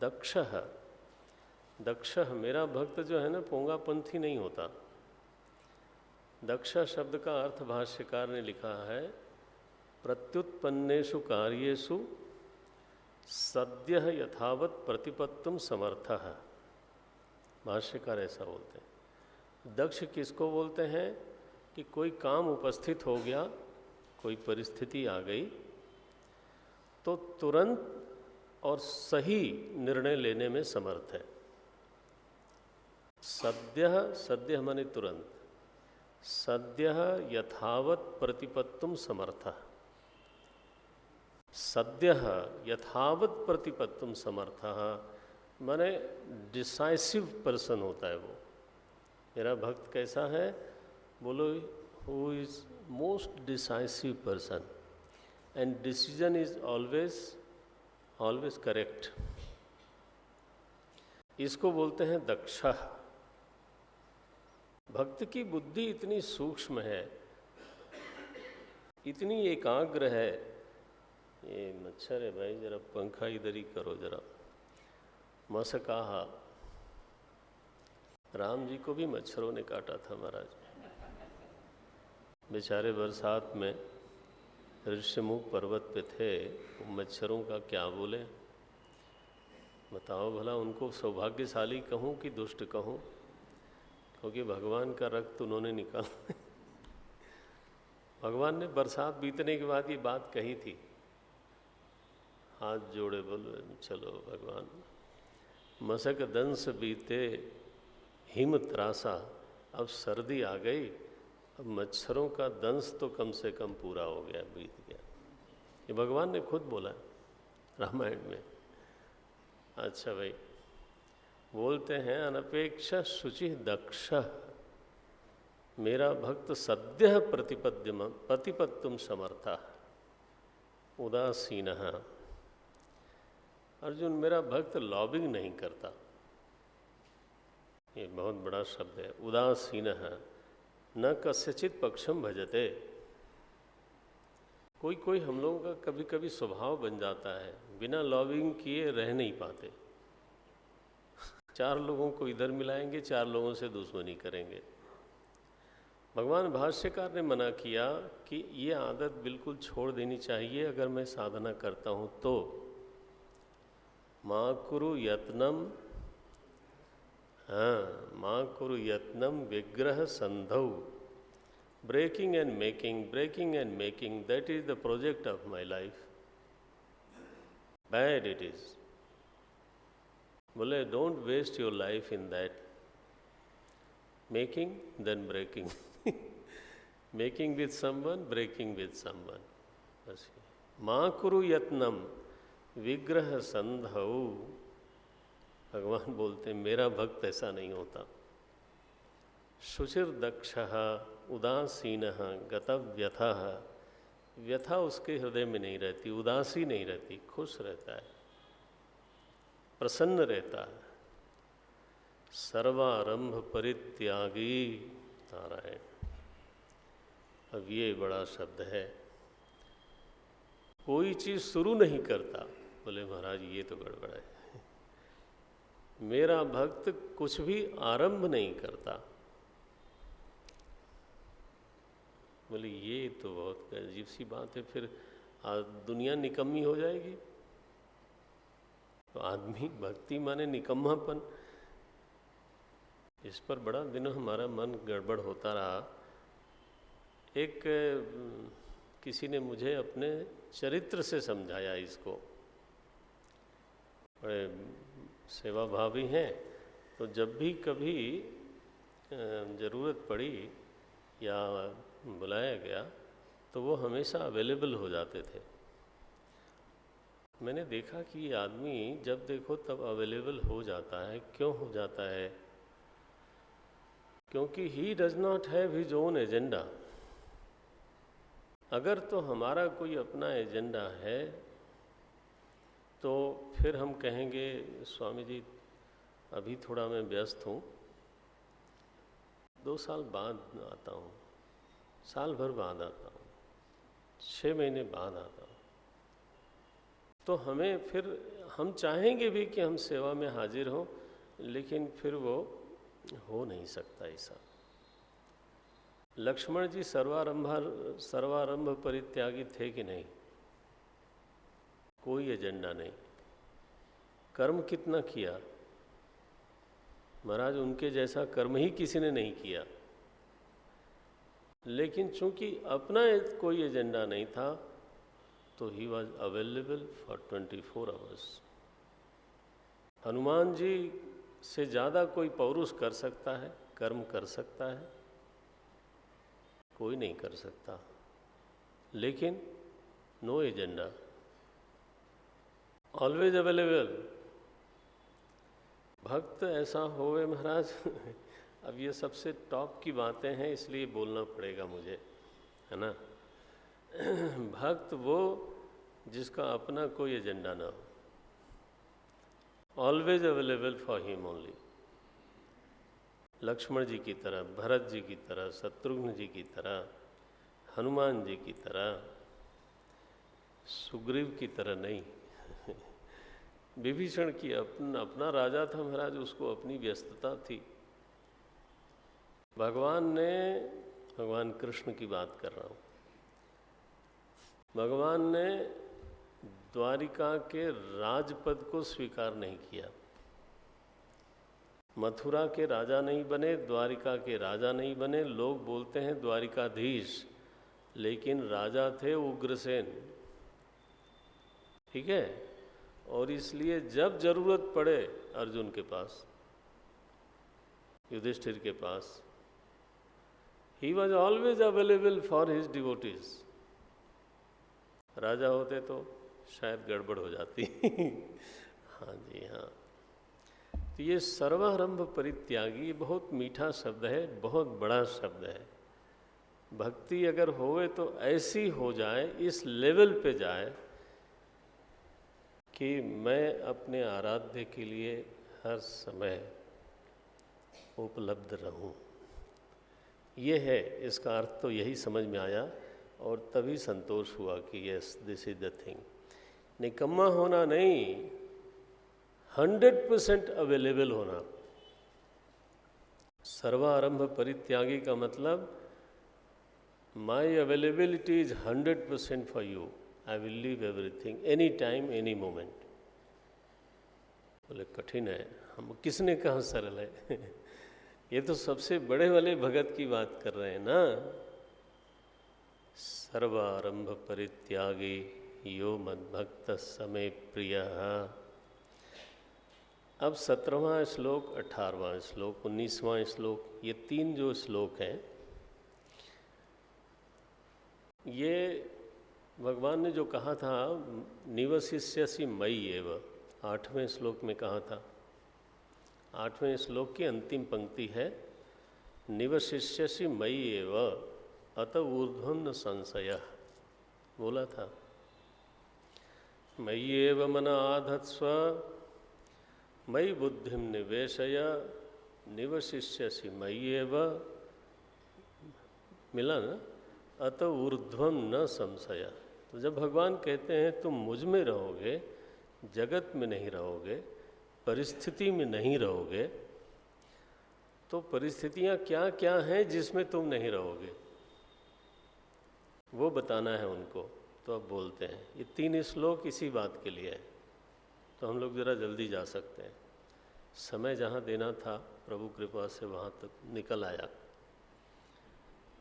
दक्ष। दक्ष, मेरा भक्त जो है ना, पोंगापंथी नहीं होता। दक्ष शब्द का अर्थ भाष्यकार ने लिखा है, प्रत्युत्पन्नेषु कार्येषु सद्यः यथावत प्रतिपत्तुम समर्थः। भाष्यकार ऐसा बोलते हैं। दक्ष किसको बोलते हैं? कि कोई काम उपस्थित हो गया, कोई परिस्थिति आ गई, तो तुरंत और सही निर्णय लेने में समर्थ है। सद्यः, सद्यः माने तुरंत, सद्यः यथावत प्रतिपत्तुम समर्थः। सद्यः यथावत प्रतिपत्तुम समर्थः माने डिसाइसिव पर्सन होता है वो। मेरा भक्त कैसा है? बोलो, who is most decisive person and decision is always correct. इसको बोलते हैं दक्ष। भक्त की बुद्धि इतनी सूक्ष्म है, इतनी एकाग्र है। ये मच्छर है भाई, जरा पंखा इधर ही करो जरा। मसकाहा, राम जी को भी मच्छरों ने काटा था महाराज। बेचारे बरसात में ऋष्यमुख पर्वत पे थे, मच्छरों का क्या बोले। बताओ भला, उनको सौभाग्यशाली कहूँ कि दुष्ट कहूँ? क्योंकि भगवान का रक्त उन्होंने निकाला। भगवान ने बरसात बीतने के बाद ये बात कही थी, हाथ जोड़े बोले, चलो भगवान, मशक दंश बीते हिम त्रासा, अब सर्दी आ गई, अब मच्छरों का दंश तो कम से कम पूरा हो गया, बीत गया। ये भगवान ने खुद बोला रामायण में। अच्छा भाई, बोलते हैं अनपेक्ष शुचि दक्ष, मेरा भक्त सद्यः प्रतिपत्तुम समर्था उदासीन। अर्जुन, मेरा भक्त लॉबिंग नहीं करता। ये बहुत बड़ा शब्द है। उदासीन न कस्यचित पक्षम भजते। कोई हम लोगों का कभी कभी स्वभाव बन जाता है, बिना लॉबिंग किए रह नहीं पाते। 4 लोगों को इधर मिलाएंगे, 4 लोगों से दुश्मनी करेंगे। भगवान भाष्यकार ने मना किया कि ये आदत बिल्कुल छोड़ देनी चाहिए अगर मैं साधना करता हूँ तो। माँ कुरु यत्नम, हाँ, माँ कुरु यत्नम विग्रह संधौ, breaking and making, that is the project of my life. Bad it is. बोले, don't waste your life in that, making then breaking. Making with someone, breaking with someone, बस। माँ कुरु यत्नम विग्रह संधौ। भगवान बोलते हैं मेरा भक्त ऐसा नहीं होता। शुचिर दक्षः उदासीनः गतव्यथः। व्यथा उसके हृदय में नहीं रहती, उदासी नहीं रहती, खुश रहता है, प्रसन्न रहता है। सर्वारंभ परित्यागी। नारायण। अब ये बड़ा शब्द है। कोई चीज शुरू नहीं करता। बोले महाराज ये तो गड़बड़ है। मेरा भक्त कुछ भी आरंभ नहीं करता। बोले ये तो बहुत अजीब सी बात है, फिर दुनिया निकम्मी हो जाएगी। तो आदमी भक्ति माने निकम्मापन। इस पर बड़ा दिनों हमारा मन गड़बड़ होता रहा। एक किसी ने मुझे अपने चरित्र से समझाया इसको। बड़े सेवा भावी हैं, तो जब भी कभी ज़रूरत पड़ी या बुलाया गया तो वो हमेशा अवेलेबल हो जाते थे। मैंने देखा कि ये आदमी जब देखो तब अवेलेबल हो जाता है। क्यों हो जाता है? क्योंकि he does not have his own agenda. अगर तो हमारा कोई अपना एजेंडा है तो फिर हम कहेंगे स्वामी जी अभी थोड़ा मैं व्यस्त हूँ, 2 साल बाद आता हूँ, साल भर बाद आता हूँ, 6 महीने बाद आता हूँ। तो हमें फिर हम चाहेंगे भी कि हम सेवा में हाजिर हों, लेकिन फिर वो हो नहीं सकता ऐसा। लक्ष्मण जी सर्वारंभ परित्यागी थे कि नहीं? कोई एजेंडा नहीं। कर्म कितना किया? महाराज उनके जैसा कर्म ही किसी ने नहीं किया। लेकिन चूंकि अपना कोई एजेंडा नहीं था तो he was available for 24 hours. Hanuman ji से ज़्यादा कोई पौरुष कर सकता है, कर्म कर सकता है? कोई नहीं कर सकता। लेकिन नो एजेंडा, ऑलवेज अवेलेबल। भक्त ऐसा होवे महाराज। अब ये सबसे टॉप की बातें हैं, इसलिए बोलना पड़ेगा मुझे, है ना। भक्त वो जिसका अपना कोई एजेंडा ना हो, always available for him only. Lakshman ji की तरह, भरत जी की तरह, शत्रुघ्न जी की तरह, हनुमान जी की तरह, सुग्रीव की तरह नहीं। विभीषण की अपना राजा था महाराज, उसको अपनी व्यस्तता थी। भगवान कृष्ण की बात कर रहा हूँ, भगवान ने द्वारिका के राजपद को स्वीकार नहीं किया। मथुरा के राजा नहीं बने, द्वारिका के राजा नहीं बने। लोग बोलते हैं द्वारिकाधीश, लेकिन राजा थे उग्रसेन। ठीक है। और इसलिए जब जरूरत पड़े अर्जुन के पास, युधिष्ठिर के पास, he was always available for his devotees. राजा होते तो शायद गड़बड़ हो जाती। हाँ जी हाँ। तो ये सर्वारंभ परित्यागी बहुत मीठा शब्द है, बहुत बड़ा शब्द है। भक्ति अगर होवे तो ऐसी हो जाए, इस लेवल पे जाए कि मैं अपने आराध्य के लिए हर समय उपलब्ध रहूं। ये है, इसका अर्थ तो यही समझ में आया और तभी संतोष हुआ कि yes this is the thing. निकम्मा होना नहीं, 100% अवेलेबल होना। सर्वारंभ परित्यागी का मतलब my availability is 100% for you. I will leave everything any time any moment. बोले कठिन है, हम किसने कहा सरल है। ये तो सबसे बड़े वाले भगत की बात कर रहे हैं ना। सर्वारंभ परित्यागी यो मद्भक्त समे प्रिय। अब 17वां श्लोक, 18वां श्लोक, 19वां श्लोक, ये 3 जो श्लोक हैं ये भगवान ने जो कहा था निवसिष्यसि मयि एव, 8वें श्लोक में कहा था। 8वें श्लोक की अंतिम पंक्ति है निवसिष्यसि मयि एव अत ऊर्ध्वं न संशयः, बोला था। मयि एव मन आधत्स्व मयि बुद्धिं निवेशय निवसिष्यसि मयि एव, मिला ना, अत ऊर्ध्वं न संशय। तो जब भगवान कहते हैं तुम मुझ में रहोगे, जगत में नहीं रहोगे, परिस्थिति में नहीं रहोगे, तो परिस्थितियां क्या क्या हैं जिसमें तुम नहीं रहोगे, वो बताना है उनको। तो अब बोलते हैं, ये 3 श्लोक इसी बात के लिए है। तो हम लोग ज़रा जल्दी जा सकते हैं, समय जहाँ देना था प्रभु कृपा से वहाँ तक निकल आया।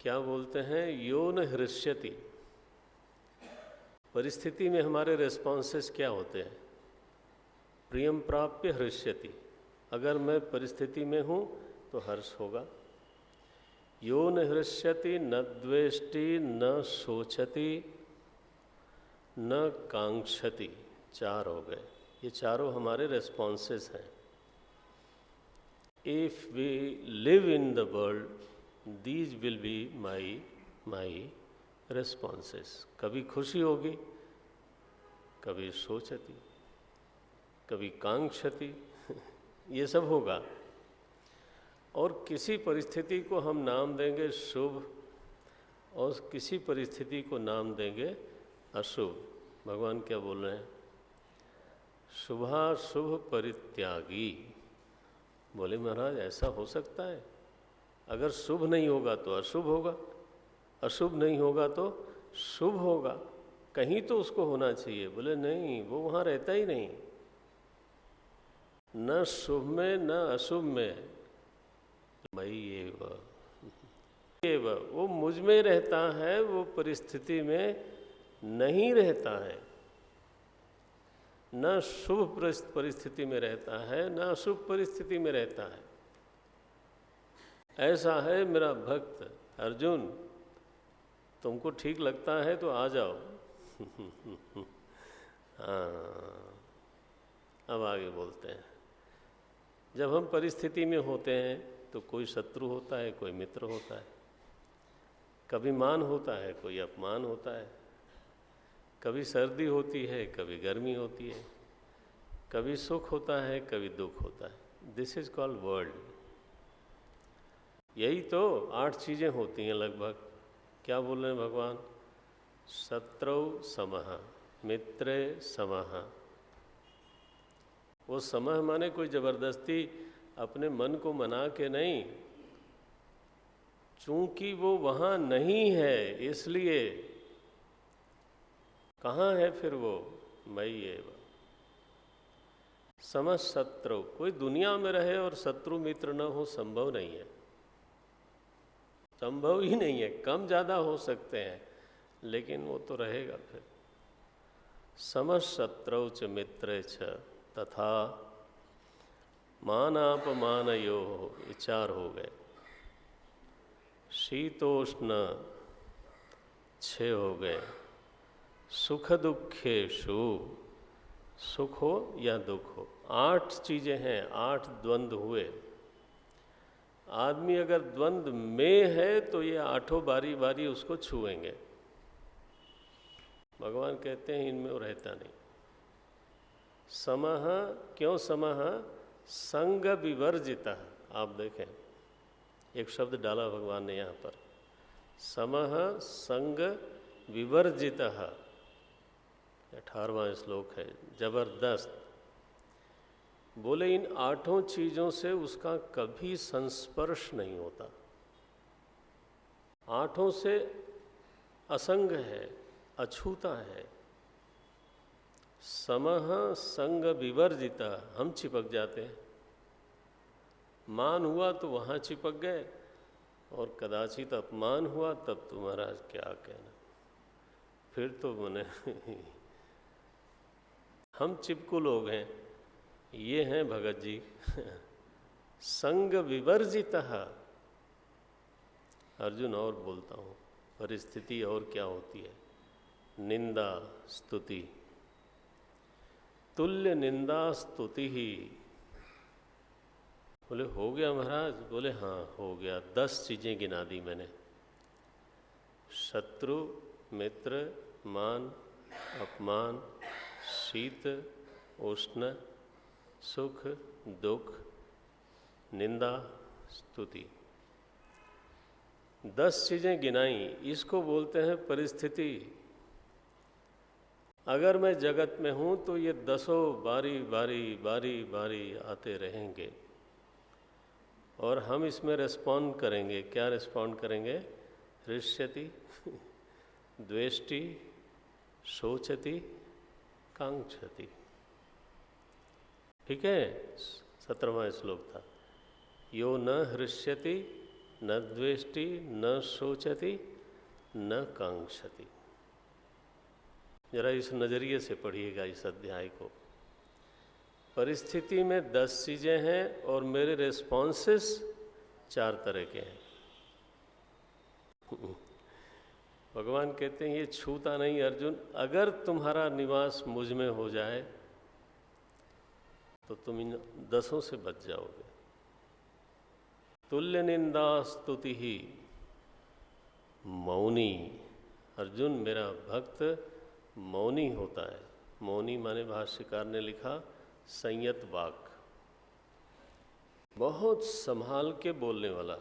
क्या बोलते हैं, यो न हृष्यति, परिस्थिति में हमारे रेस्पॉन्सेस क्या होते हैं। प्रियम प्राप्य हृष्यति, अगर मैं परिस्थिति में हूँ तो हर्ष होगा। यो न हृष्यति न द्वेष्टि न शोचति न कांक्षति, 4 हो गए। ये चारों हमारे रेस्पॉन्सेस हैं। If we live in the world these will be my responses. कभी खुशी होगी, कभी सोचती, कभी कांक्षति, ये सब होगा। और किसी परिस्थिति को हम नाम देंगे शुभ और किसी परिस्थिति को नाम देंगे अशुभ। भगवान क्या बोल रहे हैं, शुभाशुभ परित्यागी। बोले महाराज ऐसा हो सकता है, अगर शुभ नहीं होगा तो अशुभ होगा, अशुभ नहीं होगा तो शुभ होगा, कहीं तो उसको होना चाहिए। बोले नहीं, वो वहाँ रहता ही नहीं, न शुभ में न अशुभ में, मयि एव, वो मुझ में रहता है, वो परिस्थिति में नहीं रहता है। न शुभ परिस्थिति में रहता है, न अशुभ परिस्थिति में रहता है। ऐसा है मेरा भक्त अर्जुन, तुमको ठीक लगता है तो आ जाओ। हाँ, अब आगे बोलते हैं। जब हम परिस्थिति में होते हैं तो कोई शत्रु होता है, कोई मित्र होता है, कभी मान होता है, कोई अपमान होता है, कभी सर्दी होती है, कभी गर्मी होती है, कभी सुख होता है, कभी दुख होता है। This is called world. यही तो 8 चीज़ें होती हैं लगभग। क्या बोल रहे हैं भगवान, शत्रौ समः मित्रे समः। वो समः माने कोई ज़बरदस्ती अपने मन को मना के नहीं, चूंकि वो वहाँ नहीं है इसलिए। कहाँ है फिर वो, मयि एव। समः शत्रु, कोई दुनिया में रहे और शत्रु मित्र न हो, संभव नहीं है, संभव ही नहीं है। कम ज़्यादा हो सकते हैं लेकिन वो तो रहेगा फिर। समः शत्रौ च मित्रे च तथा मानापमानयोः, 4 हो गए। शीतोष्ण 6 हो गए। सुख दुखेषु, सुख हो या दुख हो, 8 चीज़ें हैं, 8 द्वंद्व हुए। आदमी अगर द्वंद्व में है तो ये 8 बारी बारी उसको छुएंगे। भगवान कहते हैं इनमें वो रहता नहीं। समः, क्यों समः, संग विवर्जितः। आप देखें एक शब्द डाला भगवान ने यहाँ पर, समः संग विवर्जितः, 18वां श्लोक है, जबरदस्त। बोले इन 8 चीज़ों से उसका कभी संस्पर्श नहीं होता। 8 से असंग है, अछूता है। समः संग विवर्जिता, हम चिपक जाते हैं। मान हुआ तो वहाँ चिपक गए, और कदाचित अपमान हुआ तब तो महाराज क्या कहना, फिर तो मने हम चिपकू लोग हैं। ये हैं भगत जी। संग विवर्जितः। अर्जुन और बोलता हूँ, परिस्थिति और क्या होती है? निंदा स्तुति। तुल्य निंदा स्तुति ही। बोले हो गया महाराज? बोले हाँ हो गया। 10 चीज़ें गिना दी मैंने। शत्रु, मित्र, मान, अपमान, शीत, उष्ण, सुख, दुख, निंदा, स्तुति। 10 चीज़ें गिनाई, इसको बोलते हैं परिस्थिति। अगर मैं जगत में हूँ तो ये 10 बारी बारी बारी बारी आते रहेंगे और हम इसमें रिस्पॉन्ड करेंगे। क्या रिस्पॉन्ड करेंगे? हृष्यति, द्वेष्टि, शोचति, कांक्षति। ठीक है, 17वां श्लोक था। यो न हृष्यति न द्वेष्टि न शोचति न कांक्षति। जरा इस नज़रिए से पढ़िएगा इस अध्याय को। परिस्थिति में 10 चीज़ें हैं और मेरे रिस्पॉन्सेस 4 तरह के हैं। भगवान कहते हैं ये छूता नहीं अर्जुन, अगर तुम्हारा निवास मुझ में हो जाए तो तुम इन 10 से बच जाओगे। तुल्य निंदा स्तुति ही मौनी। अर्जुन मेरा भक्त मौनी होता है। मौनी माने भाष्यकार ने लिखा संयत वाक, बहुत संभाल के बोलने वाला,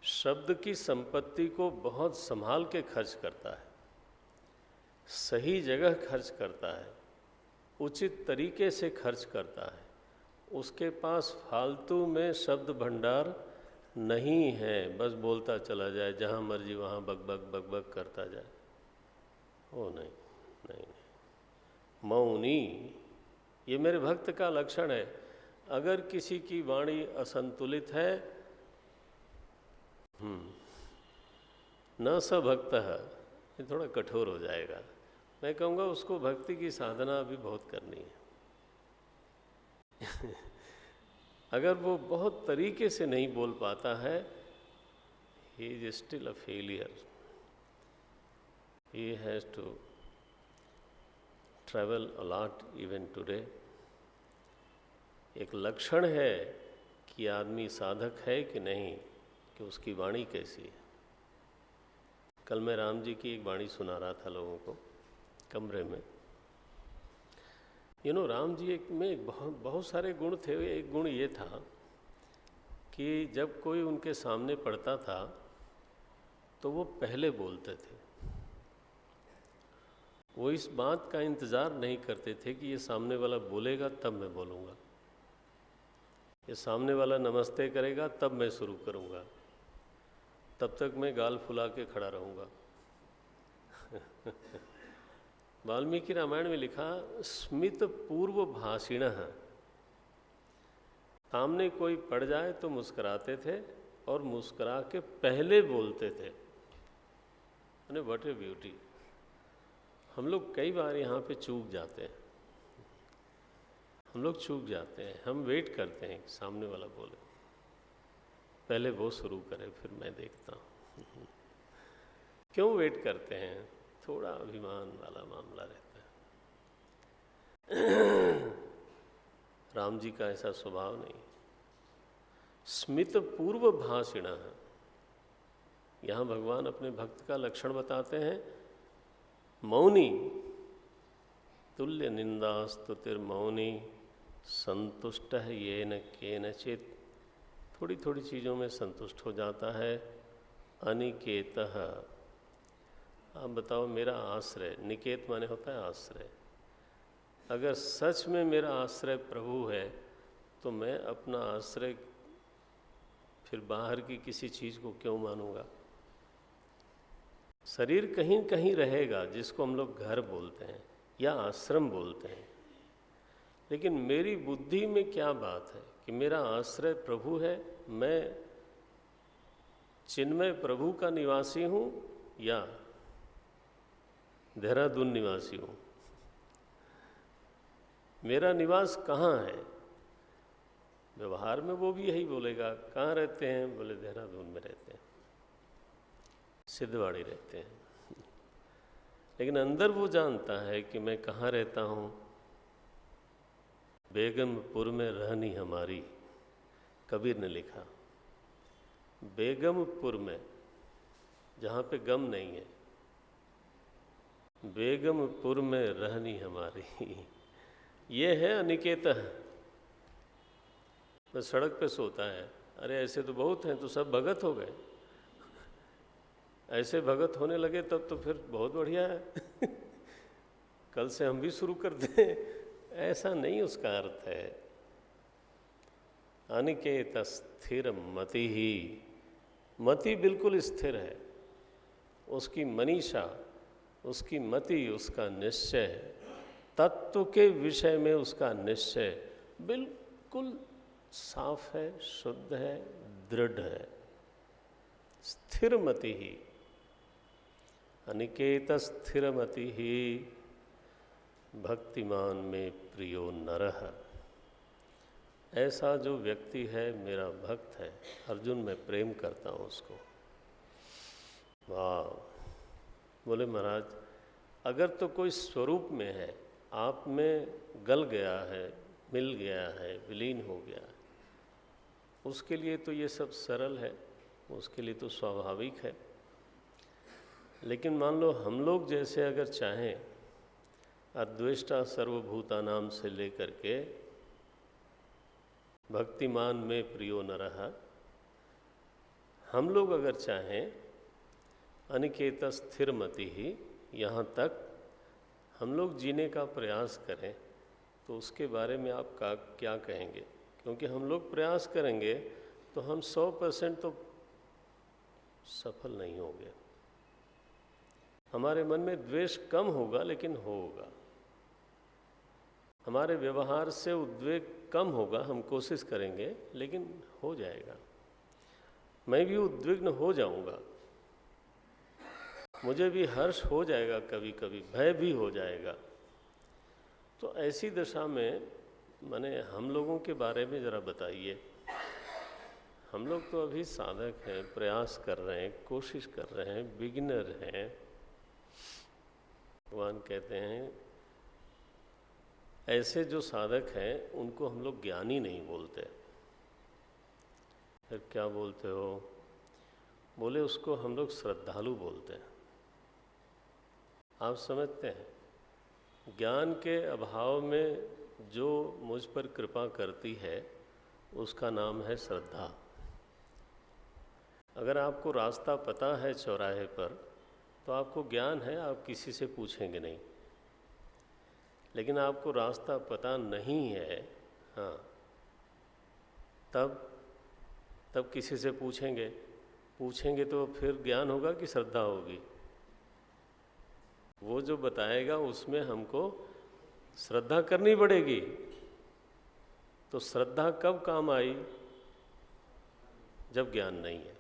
शब्द की संपत्ति को बहुत संभाल के खर्च करता है, सही जगह खर्च करता है, उचित तरीके से खर्च करता है। उसके पास फालतू में शब्द भंडार नहीं है, बस बोलता चला जाए, जहाँ मर्जी वहाँ बक बक बक बक करता जाए। ओ नहीं नहीं नहीं, मौनी ये मेरे भक्त का लक्षण है। अगर किसी की वाणी असंतुलित है, न स भक्त है, ये थोड़ा कठोर हो जाएगा। मैं कहूँगा उसको भक्ति की साधना अभी बहुत करनी है। अगर वो बहुत तरीके से नहीं बोल पाता है, he is still a failure. He has to travel a lot even today. एक लक्षण है कि आदमी साधक है कि नहीं, कि उसकी वाणी कैसी है। कल मैं राम जी की एक वाणी सुना रहा था लोगों को कमरे में। राम जी में बहुत सारे गुण थे। एक गुण ये था कि जब कोई उनके सामने पढ़ता था तो वो पहले बोलते थे। वो इस बात का इंतज़ार नहीं करते थे कि ये सामने वाला बोलेगा तब मैं बोलूँगा, ये सामने वाला नमस्ते करेगा तब मैं शुरू करूँगा, तब तक मैं गाल फुला के खड़ा रहूँगा। वाल्मीकि रामायण में लिखा स्मित पूर्व भाषिणः। सामने कोई पड़ जाए तो मुस्कुराते थे और मुस्कुरा के पहले बोलते थे। अरे व्हाट ए ब्यूटी। हम लोग कई बार यहाँ पे चूक जाते हैं। हम वेट करते हैं कि सामने वाला बोले, पहले वो शुरू करे फिर मैं देखता हूँ। क्यों वेट करते हैं? थोड़ा अभिमान वाला मामला रहता है। राम जी का ऐसा स्वभाव नहीं। स्मित पूर्व भाषिणः, यहाँ भगवान अपने भक्त का लक्षण बताते हैं। मौनी, तुल्य निंदा स्तुतिर्मौनी, संतुष्ट है येन केनचित्, थोड़ी थोड़ी चीज़ों में संतुष्ट हो जाता है। अनिकेतः, आप बताओ मेरा आश्रय, निकेत माने होता है आश्रय। अगर सच में मेरा आश्रय प्रभु है तो मैं अपना आश्रय फिर बाहर की किसी चीज़ को क्यों मानूंगा? शरीर कहीं कहीं रहेगा जिसको हम लोग घर बोलते हैं या आश्रम बोलते हैं, लेकिन मेरी बुद्धि में क्या बात है कि मेरा आश्रय प्रभु है, मैं चिन्मय प्रभु का निवासी हूँ या देहरादून निवासी हूँ। मेरा निवास कहाँ है? व्यवहार में वो भी यही बोलेगा, कहाँ रहते हैं? बोले देहरादून में रहते हैं। सिद्धवाड़ी रहते हैं, लेकिन अंदर वो जानता है कि मैं कहाँ रहता हूँ। बेगमपुर में रहनी हमारी, कबीर ने लिखा। बेगमपुर में, जहाँ पे गम नहीं है, बेगमपुर में रहनी हमारी। ये है अनिकेत। मैं सड़क पे सोता है, अरे ऐसे तो बहुत हैं, तो सब भगत हो गए। ऐसे भगत होने लगे तब तो फिर बहुत बढ़िया है। कल से हम भी शुरू कर दें। ऐसा नहीं उसका अर्थ है। अनिकेत स्थिर मति ही, मति बिल्कुल स्थिर है, उसकी मनीषा, उसकी मति, उसका निश्चय, तत्व के विषय में उसका निश्चय बिल्कुल साफ है, शुद्ध है, दृढ़ है। स्थिर मति ही, अनिकेत स्थिर मति ही भक्तिमान में प्रियो नरः। ऐसा जो व्यक्ति है मेरा भक्त है, अर्जुन मैं प्रेम करता हूँ उसको। वाह! बोले महाराज, अगर तो कोई स्वरूप में है, आप में गल गया है, मिल गया है, विलीन हो गया है, उसके लिए तो ये सब सरल है, उसके लिए तो स्वाभाविक है। लेकिन मान लो हम लोग जैसे अगर चाहें, अद्वेष्टा सर्वभूतानाम से लेकर के भक्तिमान में प्रियो नरः, हम लोग अगर चाहें अनिकेत स्थिर मति ही, यहाँ तक हम लोग जीने का प्रयास करें, तो उसके बारे में आप क्या कहेंगे? क्योंकि हम लोग प्रयास करेंगे तो हम 100% तो सफल नहीं होंगे। हमारे मन में द्वेष कम होगा, लेकिन होगा। हमारे व्यवहार से उद्वेग कम होगा, हम कोशिश करेंगे, लेकिन हो जाएगा। मैं भी उद्विग्न हो जाऊंगा, मुझे भी हर्ष हो जाएगा, कभी कभी भय भी हो जाएगा। तो ऐसी दशा में माने हम लोगों के बारे में ज़रा बताइए। हम लोग तो अभी साधक हैं, प्रयास कर रहे हैं, कोशिश कर रहे हैं, बिगिनर हैं। भगवान कहते हैं ऐसे जो साधक हैं उनको हम लोग ज्ञानी नहीं बोलते। फिर क्या बोलते हो? बोले उसको हम लोग श्रद्धालु बोलते हैं। आप समझते हैं, ज्ञान के अभाव में जो मुझ पर कृपा करती है उसका नाम है श्रद्धा। अगर आपको रास्ता पता है चौराहे पर, तो आपको ज्ञान है, आप किसी से पूछेंगे नहीं। लेकिन आपको रास्ता पता नहीं है, हाँ, तब किसी से पूछेंगे तो फिर ज्ञान होगा कि श्रद्धा होगी? वो जो बताएगा उसमें हमको श्रद्धा करनी पड़ेगी। तो श्रद्धा कब काम आई? जब ज्ञान नहीं है।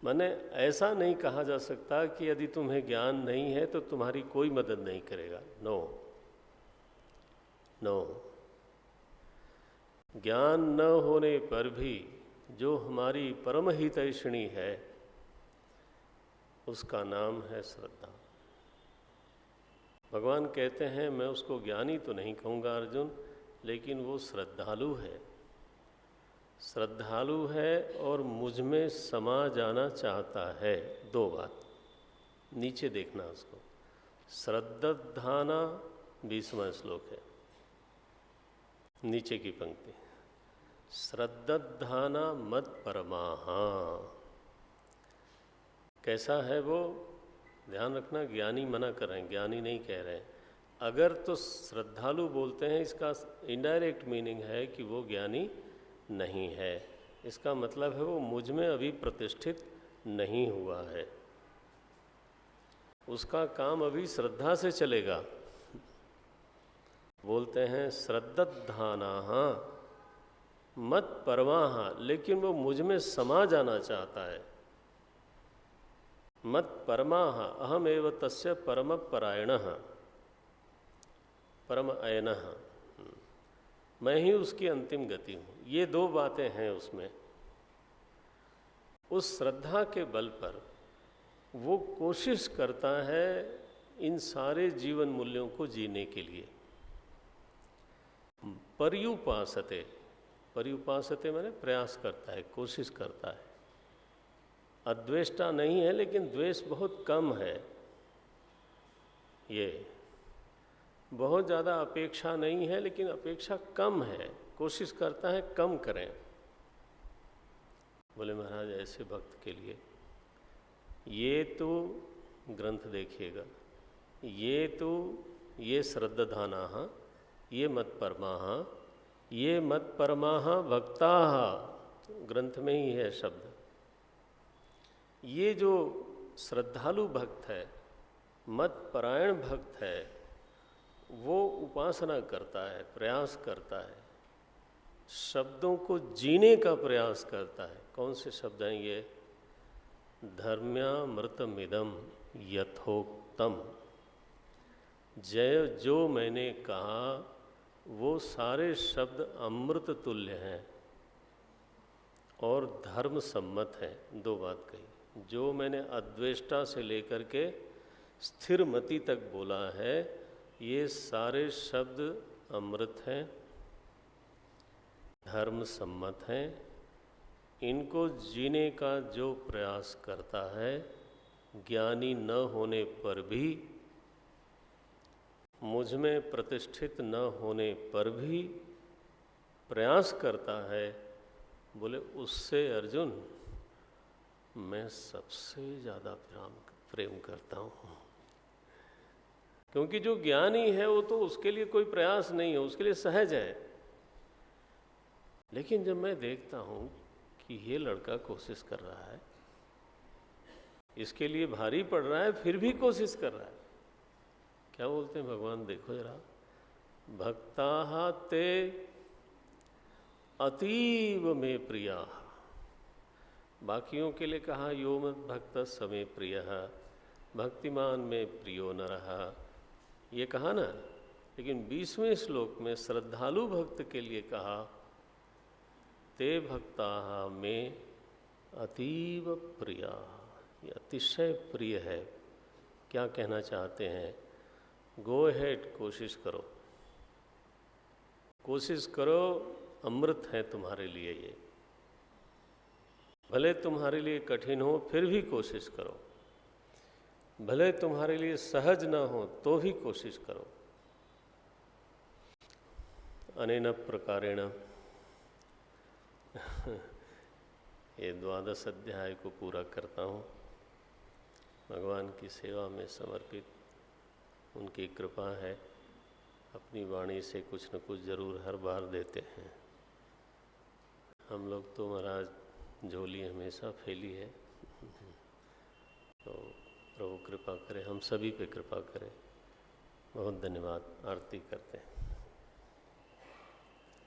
माने ऐसा नहीं कहा जा सकता कि यदि तुम्हें ज्ञान नहीं है तो तुम्हारी कोई मदद नहीं करेगा। नो, ज्ञान न होने पर भी जो हमारी परम हितैषिणी है उसका नाम है श्रद्धा। भगवान कहते हैं मैं उसको ज्ञानी तो नहीं कहूँगा अर्जुन, लेकिन वो श्रद्धालु है। श्रद्धालु है और मुझ में समा जाना चाहता है। दो बात नीचे देखना उसको। श्रद्धाना 20वां श्लोक है, नीचे की पंक्ति। श्रद्धाना मत परमाहा। कैसा है वो? ध्यान रखना, ज्ञानी मना कर रहे हैं, ज्ञानी नहीं कह रहे हैं। अगर तो श्रद्धालु बोलते हैं, इसका इनडायरेक्ट मीनिंग है कि वो ज्ञानी नहीं है। इसका मतलब है वो मुझ में अभी प्रतिष्ठित नहीं हुआ है, उसका काम अभी श्रद्धा से चलेगा। बोलते हैं श्रद्धानाः मत परमाः, लेकिन वो मुझ में समा जाना चाहता है। मत परमाः अहम एव तस्य परम परायणः परम अयनः, मैं ही उसकी अंतिम गति हूँ। ये दो बातें हैं उसमें। उस श्रद्धा के बल पर वो कोशिश करता है इन सारे जीवन मूल्यों को जीने के लिए। पर्युपासते, पर्युपासते माने प्रयास करता है, कोशिश करता है। अद्वेष्टा नहीं है, लेकिन द्वेष बहुत कम है। ये बहुत ज़्यादा अपेक्षा नहीं है, लेकिन अपेक्षा कम है, कोशिश करता है कम करें। बोले महाराज ऐसे भक्त के लिए ये तो ग्रंथ देखिएगा, ये श्रद्धानाः, ये मत्परमाः, ये मत्परमाः भक्ताः, ग्रंथ में ही है शब्द। ये जो श्रद्धालु भक्त है, मतपरायण भक्त है, वो उपासना करता है, प्रयास करता है, शब्दों को जीने का प्रयास करता है। कौन से शब्द हैं ये? धर्म्यामृतमिदं यथोक्तम, जय जो मैंने कहा वो सारे शब्द अमृत तुल्य हैं और धर्म सम्मत हैं। दो बात कही, जो मैंने अद्वेष्टा से लेकर के स्थिर मति तक बोला है, ये सारे शब्द अमृत हैं, धर्म सम्मत हैं। इनको जीने का जो प्रयास करता है, ज्ञानी न होने पर भी, मुझ में प्रतिष्ठित न होने पर भी प्रयास करता है, बोले उससे अर्जुन मैं सबसे ज़्यादा प्रेम करता हूँ। क्योंकि जो ज्ञानी है वो तो उसके लिए कोई प्रयास नहीं है, उसके लिए सहज है। लेकिन जब मैं देखता हूँ कि ये लड़का कोशिश कर रहा है, इसके लिए भारी पड़ रहा है, फिर भी कोशिश कर रहा है, क्या बोलते हैं भगवान? देखो जरा, भक्ताः ते अतीव में प्रिया। बाकियों के लिए कहा यो मत भक्त समे प्रियः, भक्तिमान में प्रियो नरः, ये कहा ना। लेकिन 20वें श्लोक में श्रद्धालु भक्त के लिए कहा ते भक्ताः में अतीव प्रिया, ये अतिशय प्रिय है। क्या कहना चाहते हैं? गो हेड, कोशिश करो, कोशिश करो, अमृत है तुम्हारे लिए ये। भले तुम्हारे लिए कठिन हो फिर भी कोशिश करो, भले तुम्हारे लिए सहज ना हो तो भी कोशिश करो। अनेन प्रकारेण ये 12 अध्याय को पूरा करता हूँ। भगवान की सेवा में समर्पित, उनकी कृपा है, अपनी वाणी से कुछ न कुछ जरूर हर बार देते हैं। हम लोग तो महाराज झोली हमेशा फैली है, तो प्रभु कृपा करे, हम सभी पे कृपा करे। बहुत धन्यवाद। आरती करते हैं।